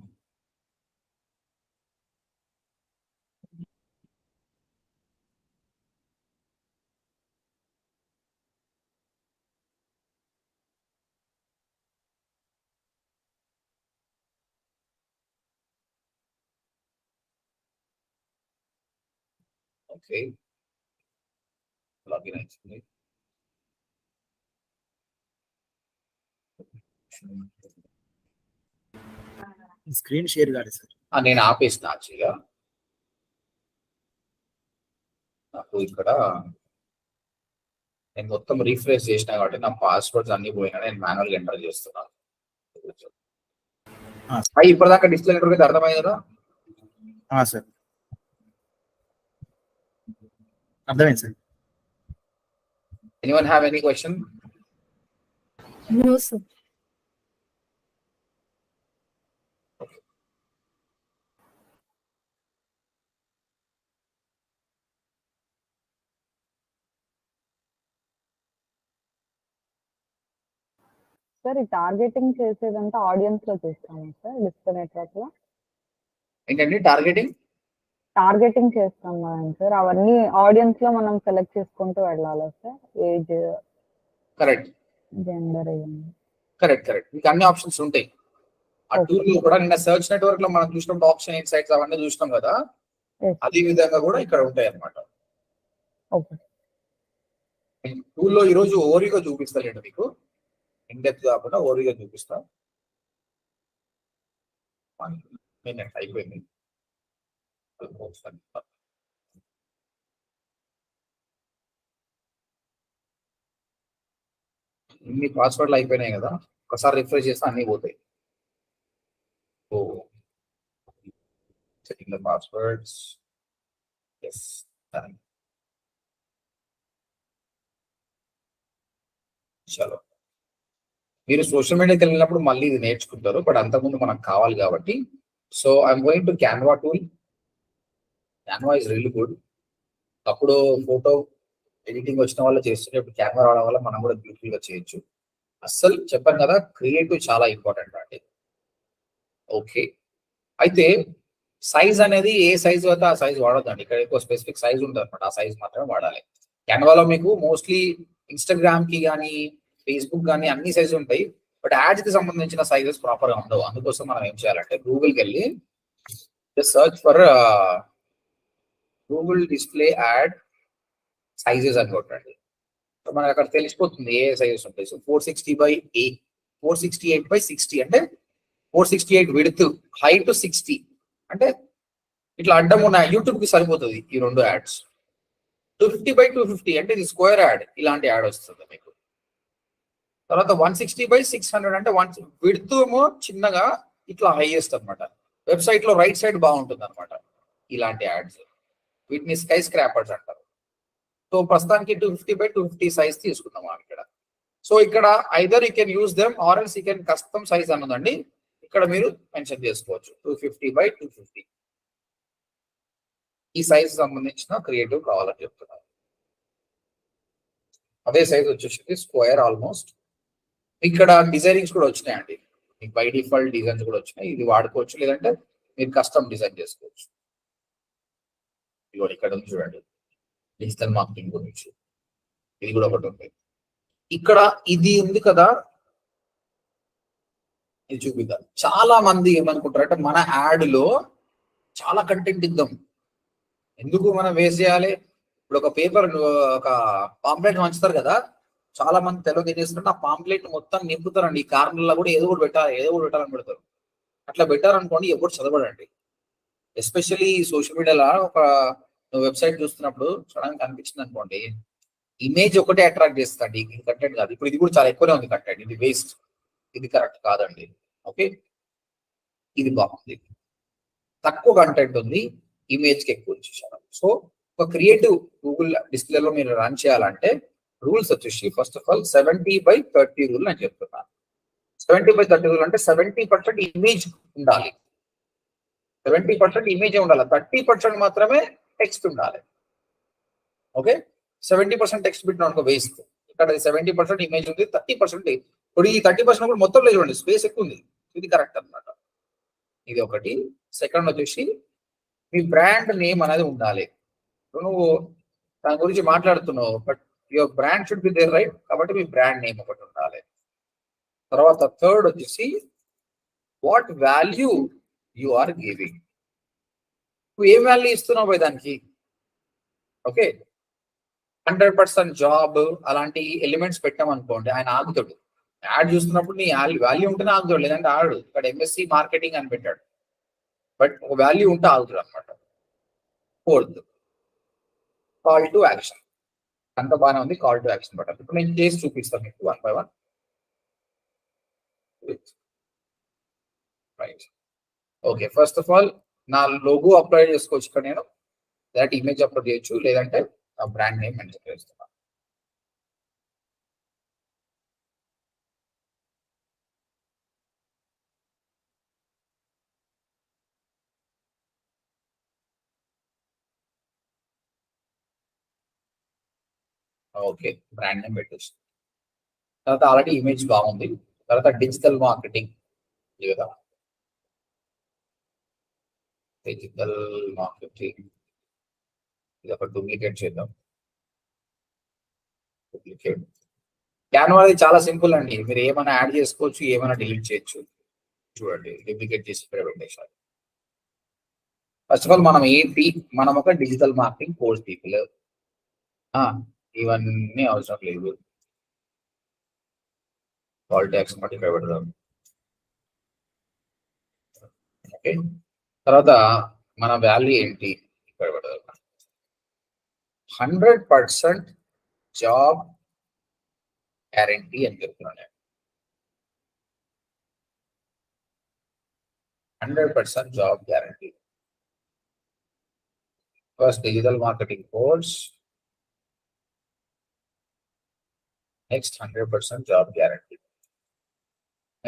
S1: Okay, login actually.
S2: Screen share కాదు sir.
S1: నేను ఆపేసిన యాక్చువల్గా. నాకు ఇక్కడ నేను మొత్తం రీఫ్రెష్ చేసిన కాబట్టి నా పాస్వర్డ్స్ అన్ని పోయినా, నేను మాన్యువల్గా ఎంటర్ చేస్తున్నాను. ఇప్పటిదాకా డిస్ప్లే నెట్వర్క్ అర్థమైంది కదా
S2: సార్? అర్థమైంది sir.
S1: Anyone have any question?
S3: No, sir.
S4: Sir, ఈ టార్గెటింగ్ చేసేదంతా ఆడియన్స్ లో చేస్తాము సార్, డిస్ప్లే నెట్వర్క్ లో
S1: ఏంటండి టార్గెటింగ్?
S4: టార్గెటింగ్ చేస్తాం కదండి సార్, అవన్నీ ఆడియన్స్ లో మనం సెలెక్ట్ చేసుకుంటూ వెళ్ళాలా sir? Age,
S1: correct,
S4: gender,
S1: correct. మీకు అన్ని ఆప్షన్స్ ఉంటాయి. ఆ టూల్ లో కూడా నిన్న సర్చ్ నెట్వర్క్ లో మనం చూసినప్పుడు ఆప్షన్ ఇన్సైట్స్ అవన్నీ చూసినాం కదా, అదే విధంగా కూడా ఇక్కడ ఉంటాయి అన్నమాట. టూల్లో ఈరోజు ఓవరీగా చూపిస్తానండి మీకు, ఇన్ డెప్త్ కాకుండా ఓవరీగా చూపిస్తా. అయిపోయింది. ఇన్ని పాస్వర్డ్లు అయిపోయినాయి కదా, ఒకసారి రిఫ్రెష్ చేస్తే అన్ని పోతాయి. ఓ setting the passwords. Yes, done. చలో మీరు సోషల్ మీడియాకి వెళ్ళినప్పుడు మళ్ళీ ఇది నేర్చుకుంటారు, బట్ అంతకుముందు మనకు కావాలి కాబట్టి. So I'm going to Canva tool. Canva is really good. అప్పుడు ఫోటో ఎడిటింగ్ వచ్చిన వాళ్ళు చేస్తుంటే ఇప్పుడు కెమెరా రావడం వల్ల మనం కూడా బ్యూటిఫుల్ గా చేయొచ్చు. అస్సలు చెప్పాను కదా, క్రియేటివ్ చాలా ఇంపార్టెంట్ అండి. ఓకే, అయితే సైజ్ అనేది ఏ సైజ్ అయితే ఆ సైజ్ వాడొద్దండి. ఇక్కడ ఎక్కువ స్పెసిఫిక్ సైజ్ ఉంటుంది అనమాట, ఆ సైజ్ మాత్రమే వాడాలి. కెన్వాలో మీకు మోస్ట్లీ ఇన్స్టాగ్రామ్ కి కానీ ఫేస్బుక్ కానీ అన్ని సైజు ఉంటాయి, బట్ యాడ్స్ కి సంబంధించిన సైజెస్ ప్రాపర్ గా ఉండవు. అందుకోసం మనం ఏం చేయాలంటే గూగుల్కి వెళ్ళి search for Google display add sizes అని కొట్టండి. సో మనకు అక్కడ తెలిసిపోతుంది ఏ సైజెస్ ఉంటాయి. సో 460/8, 468/60 అంటే 468 విడ్త్, హైట్ 60 అంటే ఇట్లా అడ్డం ఉన్న యూట్యూబ్ కి సరిపోతుంది ఈ రెండు యాడ్స్. 250/250 అంటే ఇది స్క్వేర్ యాడ్, ఇలాంటి యాడ్ వస్తుంది మీకు. తర్వాత 160/600 అంటే విడ్త్ ఏమో చిన్నగా ఇట్లా హైయెస్ట్ అనమాట. వెబ్సైట్ లో రైట్ సైడ్ బాగుంటుంది అనమాట ఇలాంటి యాడ్స్. వీటిని స్కై స్క్రాపర్స్ అంటారు. సో ప్రస్తుతానికి 250/250 సైజ్ తీసుకుందాం ఇక్కడ. సో ఇక్కడ either you can use them or else you can custom size అన్నదండి. ఇక్కడ మీరు మెన్షన్ చేసుకోవచ్చు 250/250. ఈ సైజ్ సంబంధించిన క్రియేటివ్ కావాలని చెప్తున్నారు. అదే సైజ్ వచ్చేసి స్క్వేర్ ఆల్మోస్ట్. ఇక్కడ డిజైనింగ్స్ కూడా వచ్చినాయండి, మీకు బై డిఫాల్ట్ డిజైన్స్ కూడా వచ్చినాయి. ఇది వాడుకోవచ్చు, లేదంటే మీరు కస్టమ్ డిజైన్ చేసుకోవచ్చు. ఇదిగోండి ఇక్కడ ఉంది చూడండి, డిజిటల్ మార్కెటింగ్ గురించి ఇది కూడా ఒకటి ఉంది. ఇక్కడ ఇది ఉంది కదా, ఇది చూపిద్దాం. చాలా మంది ఏమనుకుంటారంటే మన యాడ్ లో చాలా కంటెంట్ ఇద్దాం, ఎందుకు మనం వేస్ట్ చేయాలి. ఇప్పుడు ఒక పేపర్, ఒక పాంప్లెట్ వంచుతారు కదా, చాలా మంది తెలుగు ఏం చేస్తారంటే ఆ పాంప్లెట్ మొత్తం నింపుతారండి. ఈ కార్నర్లో కూడా ఏదో ఒకటి పెట్టాలని పెడతారు. అట్లా పెట్టారనుకోండి ఎవరు చదవడండి. ఎస్పెషల్లీ సోషల్ మీడియాలో ఒక వెబ్సైట్ చూస్తున్నప్పుడు సడన్ గా కనిపించింది అనుకోండి, ఇమేజ్ ఒకటే అట్రాక్ట్ చేస్తుంది, ఇది కంటెంట్ కాదు. ఇప్పుడు ఇది కూడా చాలా ఎక్కువనే ఉంది కంటెంట్, ఇది వేస్ట్, ఇది కరెక్ట్ కాదండి. ఓకే, ఇది బాగుంది, తక్కువ కంటెంట్ ఉంది, ఇమేజ్ కి ఎక్కువ ఇచ్చేసాను. సో ఒక క్రియేటివ్ గూగుల్ డిస్ప్లేలో మీరు రన్ చేయాలంటే రూల్స్ వచ్చేసి ఫస్ట్ ఆఫ్ ఆల్ 70/30 రూల్ అని చెప్తున్నాను. 70/30 రూల్ అంటే 70% ఇమేజ్ ఉండాలి, 70% ఇమేజ్ ఉండాలి, 30% మాత్రమే టెక్స్ట్ ఉండాలి. ఓకే, 70% టెక్స్ట్ పెట్టిన అనుకో వేస్ట్. ఇక్కడ 70% ఇమేజ్ ఉంది, 30% ఇప్పుడు ఈ 30% కూడా మొత్తం లేదు చూడండి, స్పేస్ ఎక్కువ ఉంది, ఇది కరెక్ట్ అన్నమాట. ఇది ఒకటి. సెకండ్ వచ్చేసి మీ బ్రాండ్ నేమ్ అనేది ఉండాలి. నువ్వు దాని గురించి మాట్లాడుతున్నావు, but your brand should be there right, కాబట్టి మీ బ్రాండ్ నేమ్ ఒకటి ఉండాలి. తర్వాత థర్డ్ వచ్చేసి what value you are giving, నువ్వు ఏం వాల్యూ ఇస్తున్నావు పోయి దానికి. ఓకే, 100% జాబ్ అలాంటి ఎలిమెంట్స్ పెట్టామనుకోండి, ఆయన ఆగుతాడు. యాడ్ చూస్తున్నప్పుడు నీ వాల్యూ ఉంటేనే ఆగుతాడు, లేదంటే ఆడు. ఇక్కడ ఎంఎస్సి మార్కెటింగ్ అని పెట్టాడు, బట్ ఒక వాల్యూ ఉంటే ఆగుతాడు అనమాట. ఫోర్త్ కాల్ టు యాక్షన్, అంత బాగానే ఉంది. కాల్ టు యాక్షన్ బటన్ ఇప్పుడు నేను చేసి చూపిస్తాను మీకు 1 by 1. Right, okay. First of all నా లోగో అప్లై చేసుకోవచ్చు ఇక్కడ, నేను దాట్ ఇమేజ్ అప్లోడ్ చేయొచ్చు, లేదంటే నా బ్రాండ్ నేమ్ మెన్షన్ చేస్తున్నాను. ఓకే, బ్రాండ్ నేమ్ పెట్టేసి తర్వాత ఆల్రెడీ ఇమేజ్ బాగుంది. తర్వాత డిజిటల్ మార్కెటింగ్, లేదా డిజిటల్ మార్కెటింగ్ ఇది ఒక డూప్లికేట్ చేద్దాం. డూప్లికేట్ క్యాన్వా అది చాలా సింపుల్ అండి, మీరు ఏమైనా యాడ్ చేసుకోవచ్చు, ఏమైనా డిలీట్ చేయొచ్చు. చూడండి, డూప్లికేట్ చేసి పెట్టేసారు. ఫస్ట్ ఆఫ్ ఆల్ మనం ఏంటి, మనం ఒక డిజిటల్ మార్కెటింగ్ కోర్స్ పీపుల్, ఇవన్నీ అవసరం లేదు. కాల్ ట్యాక్స్ బట్టి ఇక్కడ పెడదాం. ఓకే, తర్వాత మన వాల్యూ ఏంటి ఇక్కడ పెడదాం. 100% జాబ్ గ్యారంటీ అని చెప్తున్నాను నేను. 100% job guarantee. First digital marketing course, next 100% job guarantee.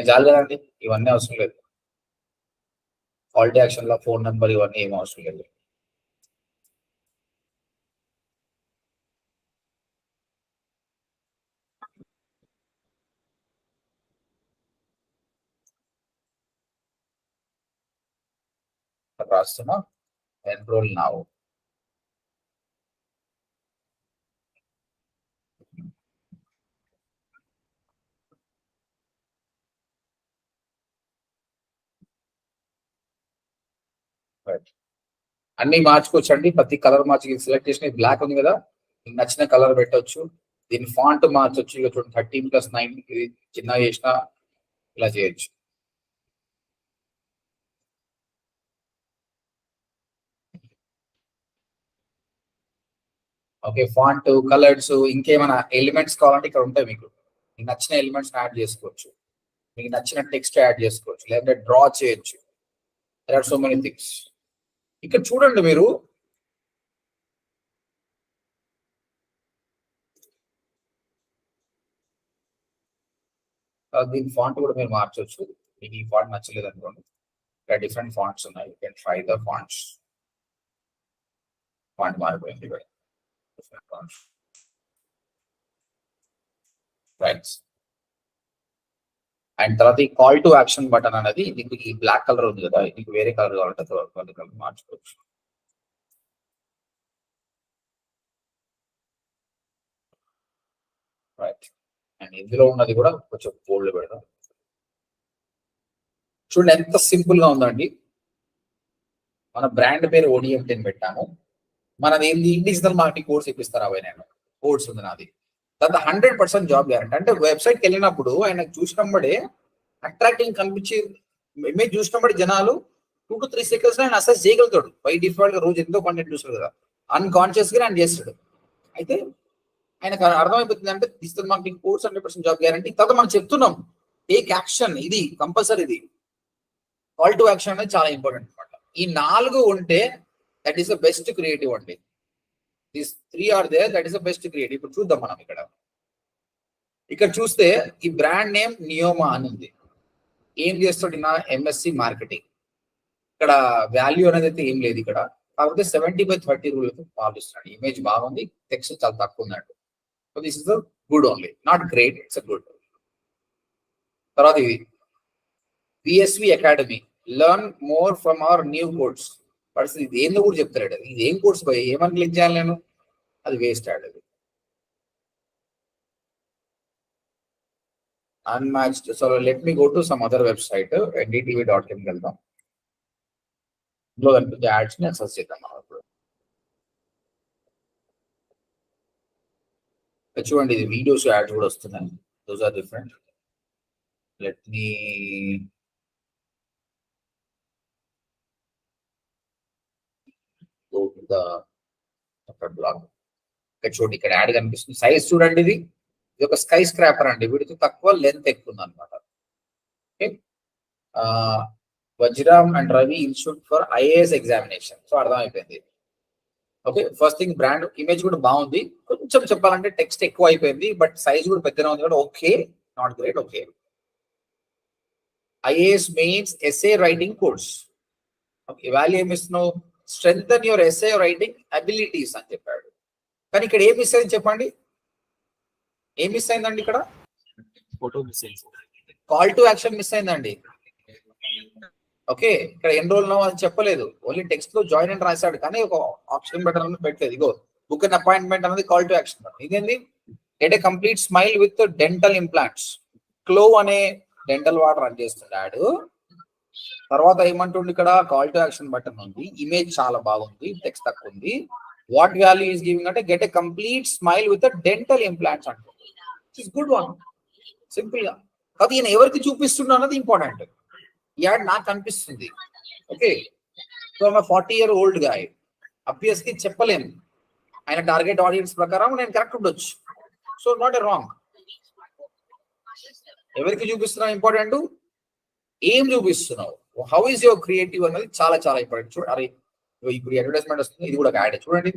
S1: చాలు కదండి, ఇవన్నీ అవసరం లేదు. కాల్ టు యాక్షన్ లో ఫోన్ నెంబర్ ఇవన్నీ ఏం అవసరం లేదు. రాస్తున్నా, ఎన్రోల్ నౌ. అన్ని మార్చుకోవచ్చండి, ప్రతి కలర్ మార్చి సెలెక్ట్ చేసిన బ్లాక్ ఉంది కదా, మీకు నచ్చిన కలర్ పెట్టవచ్చు. దీని ఫాంట్ మార్చొచ్చు. ఇక చూడండి 13+9 ఇది చిన్న చేసిన ఇలా చేయొచ్చు. ఓకే, ఫాంట్ కలర్స్ ఇంకేమైనా ఎలిమెంట్స్ కావాలంటే ఇక్కడ ఉంటాయి. మీకు నచ్చిన ఎలిమెంట్స్ యాడ్ చేసుకోవచ్చు, మీకు నచ్చిన టెక్స్ట్ యాడ్ చేసుకోవచ్చు, లేదంటే డ్రా చేయొచ్చు. There are so many things. ఇక్కడ చూడండి మీరు, దీని ఫాంట్ కూడా మీరు మార్చవచ్చు. మీకు ఈ ఫాంట్ నచ్చలేదు అనుకోండి, ఇక్కడ డిఫరెంట్ ఫాంట్స్ ఉన్నాయి. You can try the fonts. Font మారిపోయింది ఇక్కడ, డిఫరెంట్ ఫాంట్స్. రైట్. అండ్ తర్వాత ఈ కాల్ టు యాక్షన్ బటన్ అనేది మీకు ఈ బ్లాక్ కలర్ ఉంది కదా, మీకు వేరే కలర్ కావాలంటే కలర్ మార్చుకోవచ్చు. రైట్. అండ్ ఇందులో ఉన్నది కూడా కొంచెం బోల్డ్ పెడదాం. చూడండి ఎంత సింపుల్ గా ఉందండి. మన బ్రాండ్ పేరు ODM10 పెట్టాము. మనది ఏంది, డిజిటల్ మార్కెటింగ్ కోర్స్ ఇప్పిస్తారు. అవే నేను కోర్స్ ఉంది నాది. తర్వాత 100% జాబ్ గ్యారంటీ. అంటే వెబ్సైట్కి వెళ్ళినప్పుడు ఆయన చూసినప్పుడే అట్రాక్టింగ్ కనిపించి ఇమేజ్ చూసినప్పుడు జనాలు 2 to 3 seconds లో ఆయన అసెస్ చేయగలుగుతాడు. బై డిఫాల్ట్ గా రోజు ఎంతో కంటెంట్ చూస్తాడు కదా, అన్కాన్షియస్ గా ఆయన చేస్తాడు. అయితే ఆయనకు అర్థమైపోతుంది అంటే digital marketing course 100% job guarantee. తర్వాత మనం చెప్తున్నాం టేక్ యాక్షన్, ఇది కంపల్సరీ. ఇది కాల్ టు యాక్షన్ అనేది చాలా ఇంపార్టెంట్ అనమాట. ఈ 4 ఉంటే that is the best creative అండి. These 3 are there, that is the best creative. ఇప్పుడు చూద్దాం మనం ఇక్కడ చూస్తే ఈ బ్రాండ్ నేమ్ నియోమా అని ఉంది. ఏం చేస్తాడు నా MSc మార్కెటింగ్. ఇక్కడ వాల్యూ అనేది అయితే ఏం లేదు ఇక్కడ, కాకపోతే 70/30 రూల్ పాటిస్తున్నాడు. ఇమేజ్ బాగుంది, టెక్స్ట్ చాలా తక్కువ ఉన్నట్టు. So this is the good only, not great, it's a good. తర్వాత ఇది VSV academy, learn more from our new course. But ఇది ఏందో కూడా చెప్తాడు. ఇది ఏం కోర్స్ పోయి ఏమని క్లిక్ చేయాలి నేను, అది వేస్ట్ యాడ్. అది unmatched. So let me go to some other website, ndtv.com వెళ్దాం. ఇందులో కనిపించే యాడ్స్ ని అక్సెస్ చేద్దాం మనం ఇప్పుడు. చూడండి ఇది వీడియోస్ యాడ్స్ కూడా వస్తున్నాయి. Those are different. Let me go to the separate blog. చూడండి ఇక్కడ యాడ్ కనిపిస్తుంది. సైజ్ చూడండి, ఇది ఒక స్కై స్క్రాపర్ అండి. వీటితో తక్కువ లెంత్ ఎక్కువ ఉంది అనమాట. Okay, Vajiram and Ravi institute for IAS examination. So అర్థమైపోయింది. Okay, first thing brand image కూడా బాగుంది. కొంచెం చెప్పాలంటే టెక్స్ట్ ఎక్కువ అయిపోయింది, బట్ సైజ్ కూడా పెద్దగా ఉంది కూడా. Okay, not great. Okay, IAS mains SA writing course. Okay, value ఏమి ఇస్తున్నావు, strengthen your SA writing abilities అని చెప్పాడు. కానీ ఇక్కడ ఏం మిస్ అయింది చెప్పండి, ఏం మిస్ అయిందండి ఇక్కడ?
S2: ఫోటో మిస్ అయింది.
S1: కాల్ టు యాక్షన్ మిస్ అయిందండి. ఓకే, ఇక్కడ ఎన్రోల్ నౌ అని చెప్పలేదు, ఓన్లీ టెక్స్ట్ లో జాయిన్ అని రాశాడు, కానీ ఒక ఆప్షన్ బటన్ అనేది పెట్టలేదు. ఇగో బుక్ అన్ అపాయింట్మెంట్ అనేది కాల్ టు యాక్షన్. ఇదేంది, get a complete smile with dental implants. క్లో అనే డెంటల్ వాటర్ రన్ చేస్తున్నాడు. తర్వాత ఏమంటుండే ఇక్కడ, కాల్ టు యాక్షన్ బటన్ ఉంది, ఇమేజ్ చాలా బాగుంది, టెక్స్ట్ తక్కువ ఉంది. వాట్ వాల్యూ ఈస్ గివింగ్ అంటే get a complete smile with dental implants అంటుంది. ఇట్స్ గుడ్ వన్, సింపుల్ గా. కాదు ఈయన ఎవరికి చూపిస్తున్నా అన్నది ఇంపార్టెంట్. ఈ యాడ్ నాకు కనిపిస్తుంది. Okay, so 40-year-old guy, obviously చెప్పలేము ఆయన టార్గెట్ ఆడియన్స్ ప్రకారం నేను కరెక్ట్ ఉండొచ్చు. So not a wrong. ఎవరికి చూపిస్తున్నా ఇంపార్టెంట్, ఏం చూపిస్తున్నావు, హౌ ఈస్ యువర్ క్రియేటివ్ అనేది చాలా చాలా ఇంపార్టెంట్. చూడండి, అరే ఇప్పుడు అడ్వర్టైజ్మెంట్ వస్తుంది, ఇది కూడా ఒక యాడ్. చూడండి,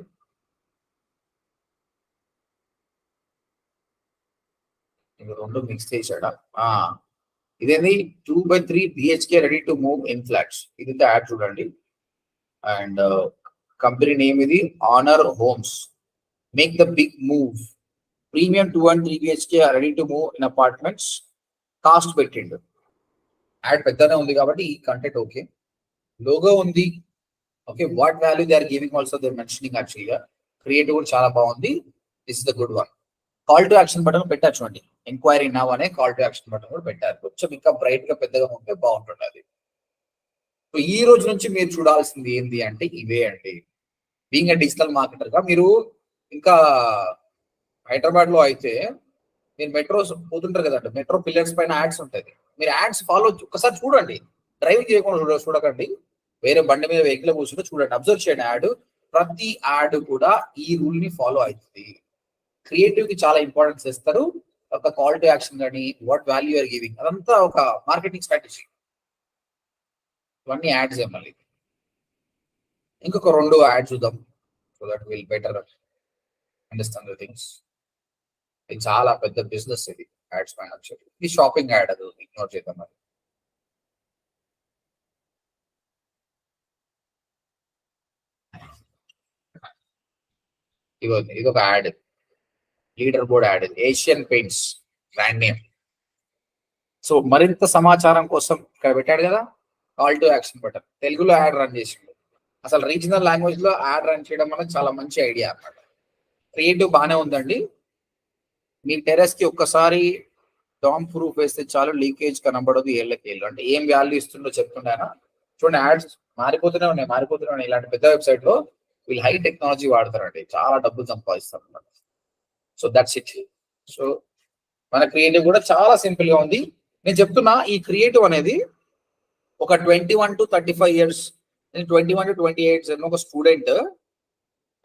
S1: రెండు మిక్స్ చేశాడా. ఇదేంది 2/3 BHK ready to move in flats. ఇది యాడ్ చూడండి. అండ్ కంపెనీ నేమ్ ఇది honour homes. Make the big move. Premium 2 and 3 BHK ready to move in apartments. Cost పెట్టిండు. యాడ్ పెద్దనే ఉంది కాబట్టి ఈ కంటెంట్ ఓకే. లోగో ఉంది. Okay, what value they are giving also they mentioning యాక్చువల్గా. Creative కూడా చాలా బాగుంది. This is the good one. Call to action button పెట్టారు చూడండి. ఎంక్వైరీ నౌ అనే కాల్ టు యాక్షన్ బటన్ కూడా పెట్టారు. కొంచెం ఇంకా బ్రైట్ గా పెద్దగా ఉంటే బాగుంటుంది అది. సో ఈ రోజు నుంచి మీరు చూడాల్సింది ఏంటి అంటే ఇవే అండి. బీయింగ్ ఏ డిజిటల్ మార్కెటర్ గా మీరు ఇంకా హైదరాబాద్ లో అయితే మీరు మెట్రో పోతుంటారు కదండి, మెట్రో పిల్లర్స్ పైన యాడ్స్ ఉంటుంది. మీరు యాడ్స్ ఫాలో ఒకసారి చూడండి. డ్రైవ్ చేయకుండా చూడకండి. వేరే బండి మీద వెహికల్ కూర్చుంటే చూడండి, అబ్జర్వ్ చేయండి. యాడ్ ప్రతి యాడ్ కూడా ఈ రూల్ ని ఫాలో అవుతుంది. క్రియేటివ్ కి చాలా ఇంపార్టెన్స్ ఇస్తారు. ఒక కాల్ టు యాక్షన్ కానీ వాట్ వాల్యూ ఆర్ గివింగ్ అదంతా ఒక మార్కెటింగ్ స్ట్రాటజీ. ఇవన్నీ యాడ్స్ మళ్ళీ. ఇంకొక 2 యాడ్ చూద్దాం. So that will better understand the things. ఇది చాలా పెద్ద బిజినెస్ ఇది యాడ్స్ పైన వచ్చేది. ఇది షాపింగ్ యాడ్, అది ఇగ్నోర్ చేద్దాం. మరి ఇది ఒక add, leader board add. Asian paints brand name. So మరింత సమాచారం కోసం ఇక్కడ పెట్టాడు కదా కాల్ టు యాక్షన్ బటన్. తెలుగులో యాడ్ రన్ చేసిండు. అసలు రీజనల్ లాంగ్వేజ్ లో యాడ్ రన్ చేయడం వల్ల చాలా మంచి ఐడియా అన్నమాట. క్రియేటివ్ బాగానే ఉందండి. మీ టెరెస్ కి ఒక్కసారి డామ్ ప్రూఫ్ వేస్తే చాలు, లీకేజ్ కనబడదు. ఏళ్ళకేళ్ళు అంటే ఏం వాల్యూ ఇస్తుండో చెప్తుండేనా. చూడండి, యాడ్స్ మారిపోతూనే ఉన్నాయి. ఇలాంటి పెద్ద వెబ్సైట్ లో వీళ్ళు హై టెక్నాలజీ వాడతారండి, చాలా డబ్బులు సంపాదిస్తారు అన్నమాట. So that's it. సో మన క్రియేటివ్ కూడా చాలా సింపుల్ గా ఉంది. నేను చెప్తున్నా, ఈ క్రియేటివ్ అనేది ఒక 21 to 35 years, 21 to 28 ఒక స్టూడెంట్,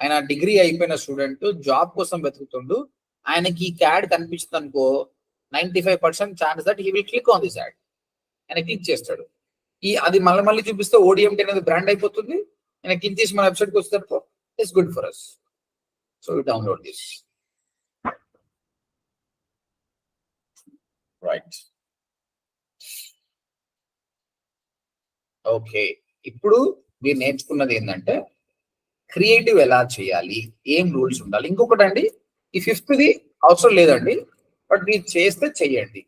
S1: ఆయన డిగ్రీ అయిపోయిన స్టూడెంట్ జాబ్ కోసం వెతుకుతుండు. ఆయనకి ఈ యాడ్ కనిపిస్తుంది అనుకో, 95% chance that he will click on this add. ఆయన క్లిక్ చేస్తాడు. అది మళ్ళీ చూపిస్తే ODMT అనేది బ్రాండ్ అయిపోతుంది. ఆయన క్లిక్ చేసి మన వెబ్సైట్కి వస్తే it's good for us. So download this. Right. Okay, ఇప్పుడు మీరు నేర్చుకున్నది ఏంటంటే క్రియేటివ్ ఎలా చేయాలి, ఏం రూల్స్ ఉండాలి. ఇంకొకటి అండి, ఈ 5th అవసరం లేదండి, బట్ మీరు చేస్తే చెయ్యండి.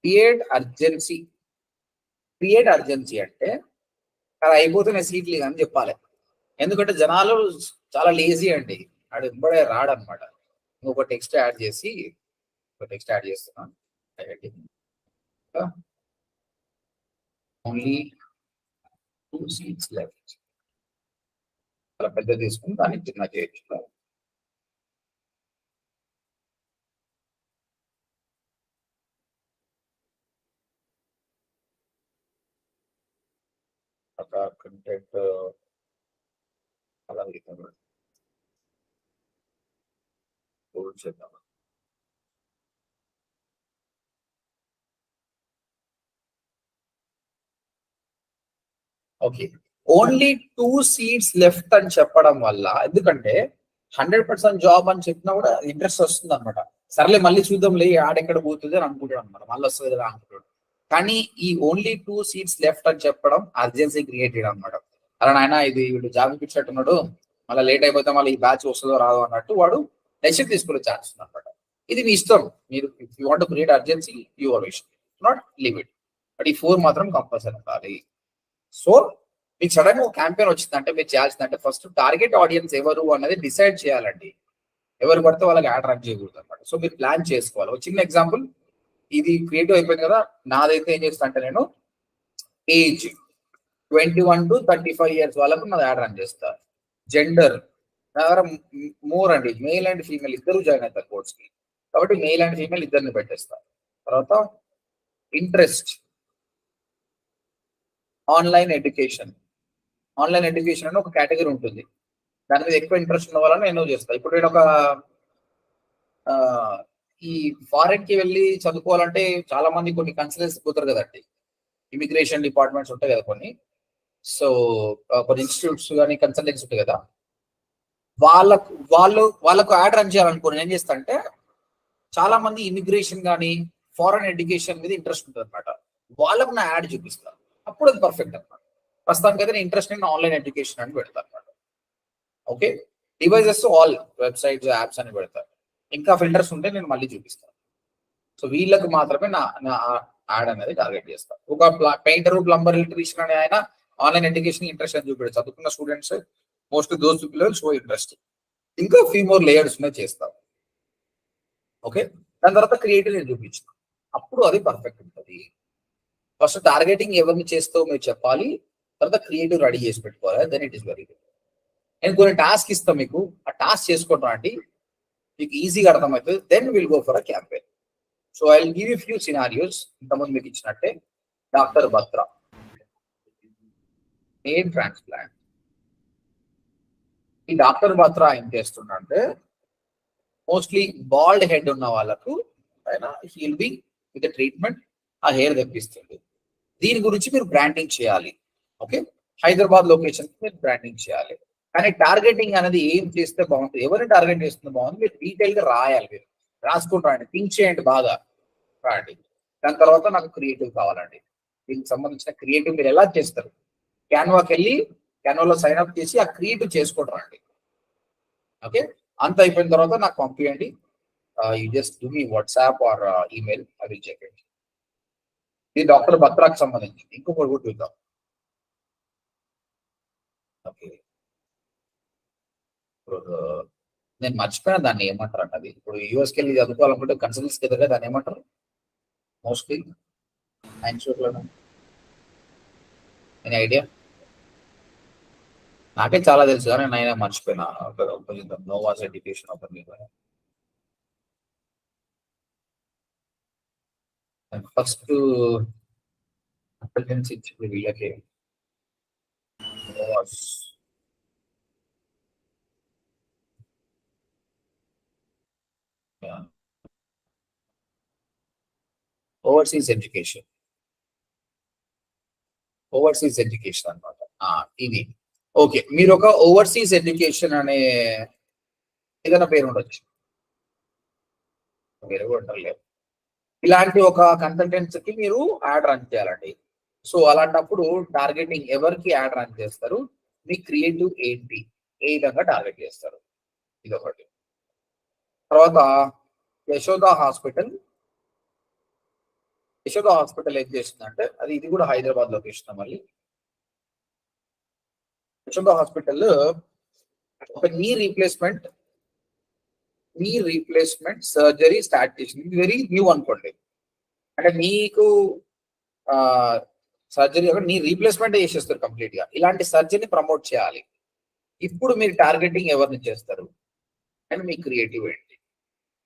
S1: Create urgency. క్రియేట్ అర్జెన్సీ అంటే అది అయిపోతున్న సీట్లు అని చెప్పాలి. ఎందుకంటే జనాలు చాలా లేజీ అండి, ఆడు ఎంబడే రాడనమాట. ఇంకొక టెక్స్ట్ యాడ్ చేసి చేస్తున్నాను. Only 2 seats left. చాలా పెద్ద తీసుకుని దాన్ని చిన్న చేయొచ్చు. కంటెంట్ అలాగే చేద్దాం. ఓకే, ఓన్లీ 2 seats లెఫ్ట్ అని చెప్పడం వల్ల, ఎందుకంటే 100% జాబ్ అని చెప్పినా కూడా ఇంట్రెస్ట్ వస్తుంది అనమాట. సర్లే మళ్ళీ చూద్దాంలే ఆడెక్కడ పోతుంది అని అనుకుంటాడు అనమాట. మళ్ళీ వస్తుంది కదా అనుకుంటాడు. కానీ ఈ ఓన్లీ 2 seats లెఫ్ట్ అని చెప్పడం అర్జెన్సీ క్రియేట్ చేయడం అనమాట. అలా నాయన ఇది వీడు జాబ్ ఇప్పించినట్టున్నాడు, మళ్ళీ లేట్ అయిపోతే మళ్ళీ ఈ బ్యాచ్ వస్తుందో రాదో అన్నట్టు వాడు డెసిషన్ తీసుకునే ఛాన్స్ ఉంది అనమాట. ఇది మీ ఇష్టం. మీరు you want to create urgency, your wish, not leave it. But ఈ 4 మాత్రం కంపల్సరీ ఉండాలి. సో మీకు సడన్ గా ఒక క్యాంపెయిన్ వచ్చిందంటే మీరు చేయాల్సిందంటే ఫస్ట్ టార్గెట్ ఆడియన్స్ ఎవరు అన్నది డిసైడ్ చేయాలండి. ఎవరు పడితే వాళ్ళకి యాడ్ రన్ చేయకూడదు అనమాట. సో మీరు ప్లాన్ చేసుకోవాలి. ఒక చిన్న ఎగ్జాంపుల్, ఇది క్రియేటివ్ అయిపోయింది కదా. నాదైతే ఏం చేస్తా అంటే, నేను ఏజ్ 21 to 35 years వాళ్ళకు నాది యాడ్ రన్ చేస్తా. జెండర్ నా దగ్గర మోర్ అండి, మేల్ అండ్ ఫీమేల్ ఇద్దరు జాయిన్ అవుతారు కోర్స్ కి, కాబట్టి మేల్ అండ్ ఫీమేల్ ఇద్దరిని పెట్టేస్తా. తర్వాత ఇంట్రెస్ట్, ఆన్లైన్ ఎడ్యుకేషన్ అని ఒక కేటగిరీ ఉంటుంది. దాని మీద ఎక్కువ ఇంట్రెస్ట్ ఉన్న వాళ్ళని నేను చేస్తాను. ఇప్పుడు నేను ఒక ఈ ఫారెన్ కి వెళ్ళి చదువుకోవాలంటే చాలా మంది కొన్ని కన్సల్టెన్సీ పోతారు కదండి, ఇమిగ్రేషన్ డిపార్ట్మెంట్స్ ఉంటాయి కదా కొన్ని. సో కొన్ని ఇన్స్టిట్యూట్స్ కానీ కన్సల్టెన్సీ ఉంటాయి కదా. వాళ్ళకు యాడ్ రన్ చేయాలనుకోని ఏం చేస్తా అంటే, చాలా మంది ఇమిగ్రేషన్ కానీ ఫారెన్ ఎడ్యుకేషన్ మీద ఇంట్రెస్ట్ ఉంటుంది అనమాట. వాళ్ళకు నా యాడ్ చూపిస్తాను, అప్పుడు అది పర్ఫెక్ట్ అనమాట. ప్రస్తుతానికి అయితే నేను ఇంట్రెస్ట్ ఇన్ ఆన్లైన్ ఎడ్యుకేషన్ అని పెడతాను అనమాట. Okay, devices all websites apps అని పెడతాను. ఇంకా ఫిల్టర్స్ ఉంటే నేను మళ్ళీ చూపిస్తాను. సో వీళ్ళకి మాత్రమే నా యాడ్ అనేది టార్గెట్ చేస్తాను. ఒక పెయింటర్, ప్లంబర్, ఎలక్ట్రీషియన్ అనే ఆయన ఆన్లైన్ ఎడ్యుకేషన్ ఇంట్రెస్ట్ అని చూపెడతారు. చదువుకున్న students mostly those people show interest. ఇంకా ఫ్యూ మోర్ లేయర్స్ ఉన్నాయి చేస్తాం. ఓకే, దాని తర్వాత క్రియేటివ్ నేను చూపించిన, అప్పుడు అది పర్ఫెక్ట్ ఉంటుంది. ఫస్ట్ టార్గెటింగ్ ఎవరిని చేస్తావు మీరు చెప్పాలి, తర్వాత క్రియేటివ్ రెడీ చేసి పెట్టుకోవాలి. Then it is very good. నేను కొన్ని టాస్క్ ఇస్తాను మీకు, ఆ టాస్క్ చేసుకోవడం అంటే మీకు ఈజీగా అర్థమవుతుంది. Then will go for a campaign. So I will give you few scenarios. ఇంతకుముందు మీకు ఇచ్చినట్టే డాక్టర్ బత్రా ఎయిర్ ట్రాన్స్ప్లాంట్. ఈ డాక్టర్ బత్రా ఏం చేస్తుండే, మోస్ట్లీ బాల్డ్ హెడ్ ఉన్న వాళ్ళకు ఆయన హీల్ బి విత్ ట్రీట్మెంట్ ఆ హెయిర్ తెప్పిస్తుంది. దీని గురించి మీరు బ్రాండింగ్ చేయాలి. ఓకే, హైదరాబాద్ లొకేషన్ మీరు బ్రాండింగ్ చేయాలి. కానీ టార్గెటింగ్ అనేది ఏం చేస్తే బాగుంటుంది, ఎవరిని టార్గెట్ చేస్తుంది బాగుంది, మీరు డీటెయిల్ గా రాయాలి. మీరు రాసుకుంటారండి, థింక్ చేయండి, బాగా రాయండి. దాని తర్వాత నాకు క్రియేటివ్ కావాలండి. దీనికి సంబంధించిన క్రియేటివ్ మీరు ఎలా చేస్తారు, క్యాన్వాకి వెళ్ళి క్యాన్వాలో సైన్ అప్ చేసి ఆ క్రియేటివ్ చేసుకుంటారండి. ఓకే, అంత అయిపోయిన తర్వాత నాకు పంపించండి. You just do me WhatsApp or email, I will check it. ఇది డాక్టర్ బత్రాకి సంబంధించింది. ఇంకొకటి కూడా చూద్దాం. ఓకే, ఇప్పుడు నేను మర్చిపోయినా దాన్ని ఏమంటారు అంట. అది ఇప్పుడు యూఎస్కి వెళ్ళి చదువుకోవాలనుకుంటే కన్సల్టెన్సీకి ఎదురుగా దాన్ని ఏమంటారు మోస్ట్లీ ఇన్స్టిట్యూట్లో? Any idea? నాకే చాలా తెలుసు కానీ నేను మర్చిపోయినా. నోవాస్ ఎడ్యుకేషన్ ఓపెన్ ఫస్ట్ కన్సల్టెన్సీ ఇచ్చింది వీళ్ళకి. నోవాస్ ఓవర్సీస్ ఎడ్యుకేషన్, ఓవర్సీస్ ఎడ్యుకేషన్ అనమాట ఇది. ఓకే, మీరు ఒక ఓవర్సీస్ ఎడ్యుకేషన్ అనే ఏదైనా పేరు ఉండొచ్చు, పేరు ఉండలేదు. ఇలాంటి ఒక కన్సల్టెన్సీకి మీరు యాడ్ రన్ చేయాలండి. సో అలాంటప్పుడు టార్గెటింగ్ ఎవరికి యాడ్ రన్ చేస్తారు, మీ క్రియేటివ్ ఏంటి, ఏ విధంగా టార్గెట్ చేస్తారు, ఇదొకటి. తర్వాత యశోద హాస్పిటల్. యశోద హాస్పిటల్ ఏం చేస్తుందంటే, ఇది కూడా హైదరాబాద్ లొకేషన్. మళ్ళీ యశోద హాస్పిటల్ ఒక నీ రీప్లేస్మెంట్ సర్జరీ స్టార్ట్ చేసింది. ఇది వెరీ న్యూ అనుకోండి. అంటే మీకు సర్జరీ నీ రీప్లేస్మెంట్ చేసేస్తారు కంప్లీట్ గా. ఇలాంటి సర్జరీని ప్రమోట్ చేయాలి. ఇప్పుడు మీరు టార్గెటింగ్ ఎవరిని చేస్తారు అండ్ మీ క్రియేటివ్ ఏంటి,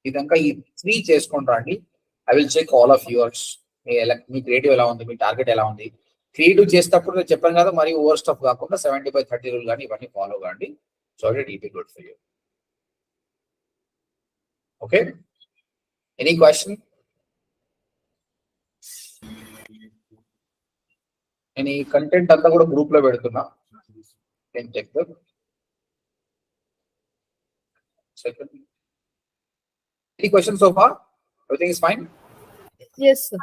S1: విధంగా ఈ 3 చేసుకుంటారా అండి. I will check all of yours. మీ క్రియేటివ్ ఎలా ఉంది, మీ టార్గెట్ ఎలా ఉంది. క్రియేటివ్ చేసేటప్పుడు నేను చెప్పాను కదా, మరి ఓవర్ స్టఫ్ కాకుండా 70/30 రూల్ కానీ ఇవన్నీ ఫాలో కాండి. So it will be good for you. Okay, any question? నేను ఈ కంటెంట్ అంతా కూడా గ్రూప్ లో పెడుతున్నా. నేను check second. Any questions so far? Everything is fine?
S3: Yes, sir.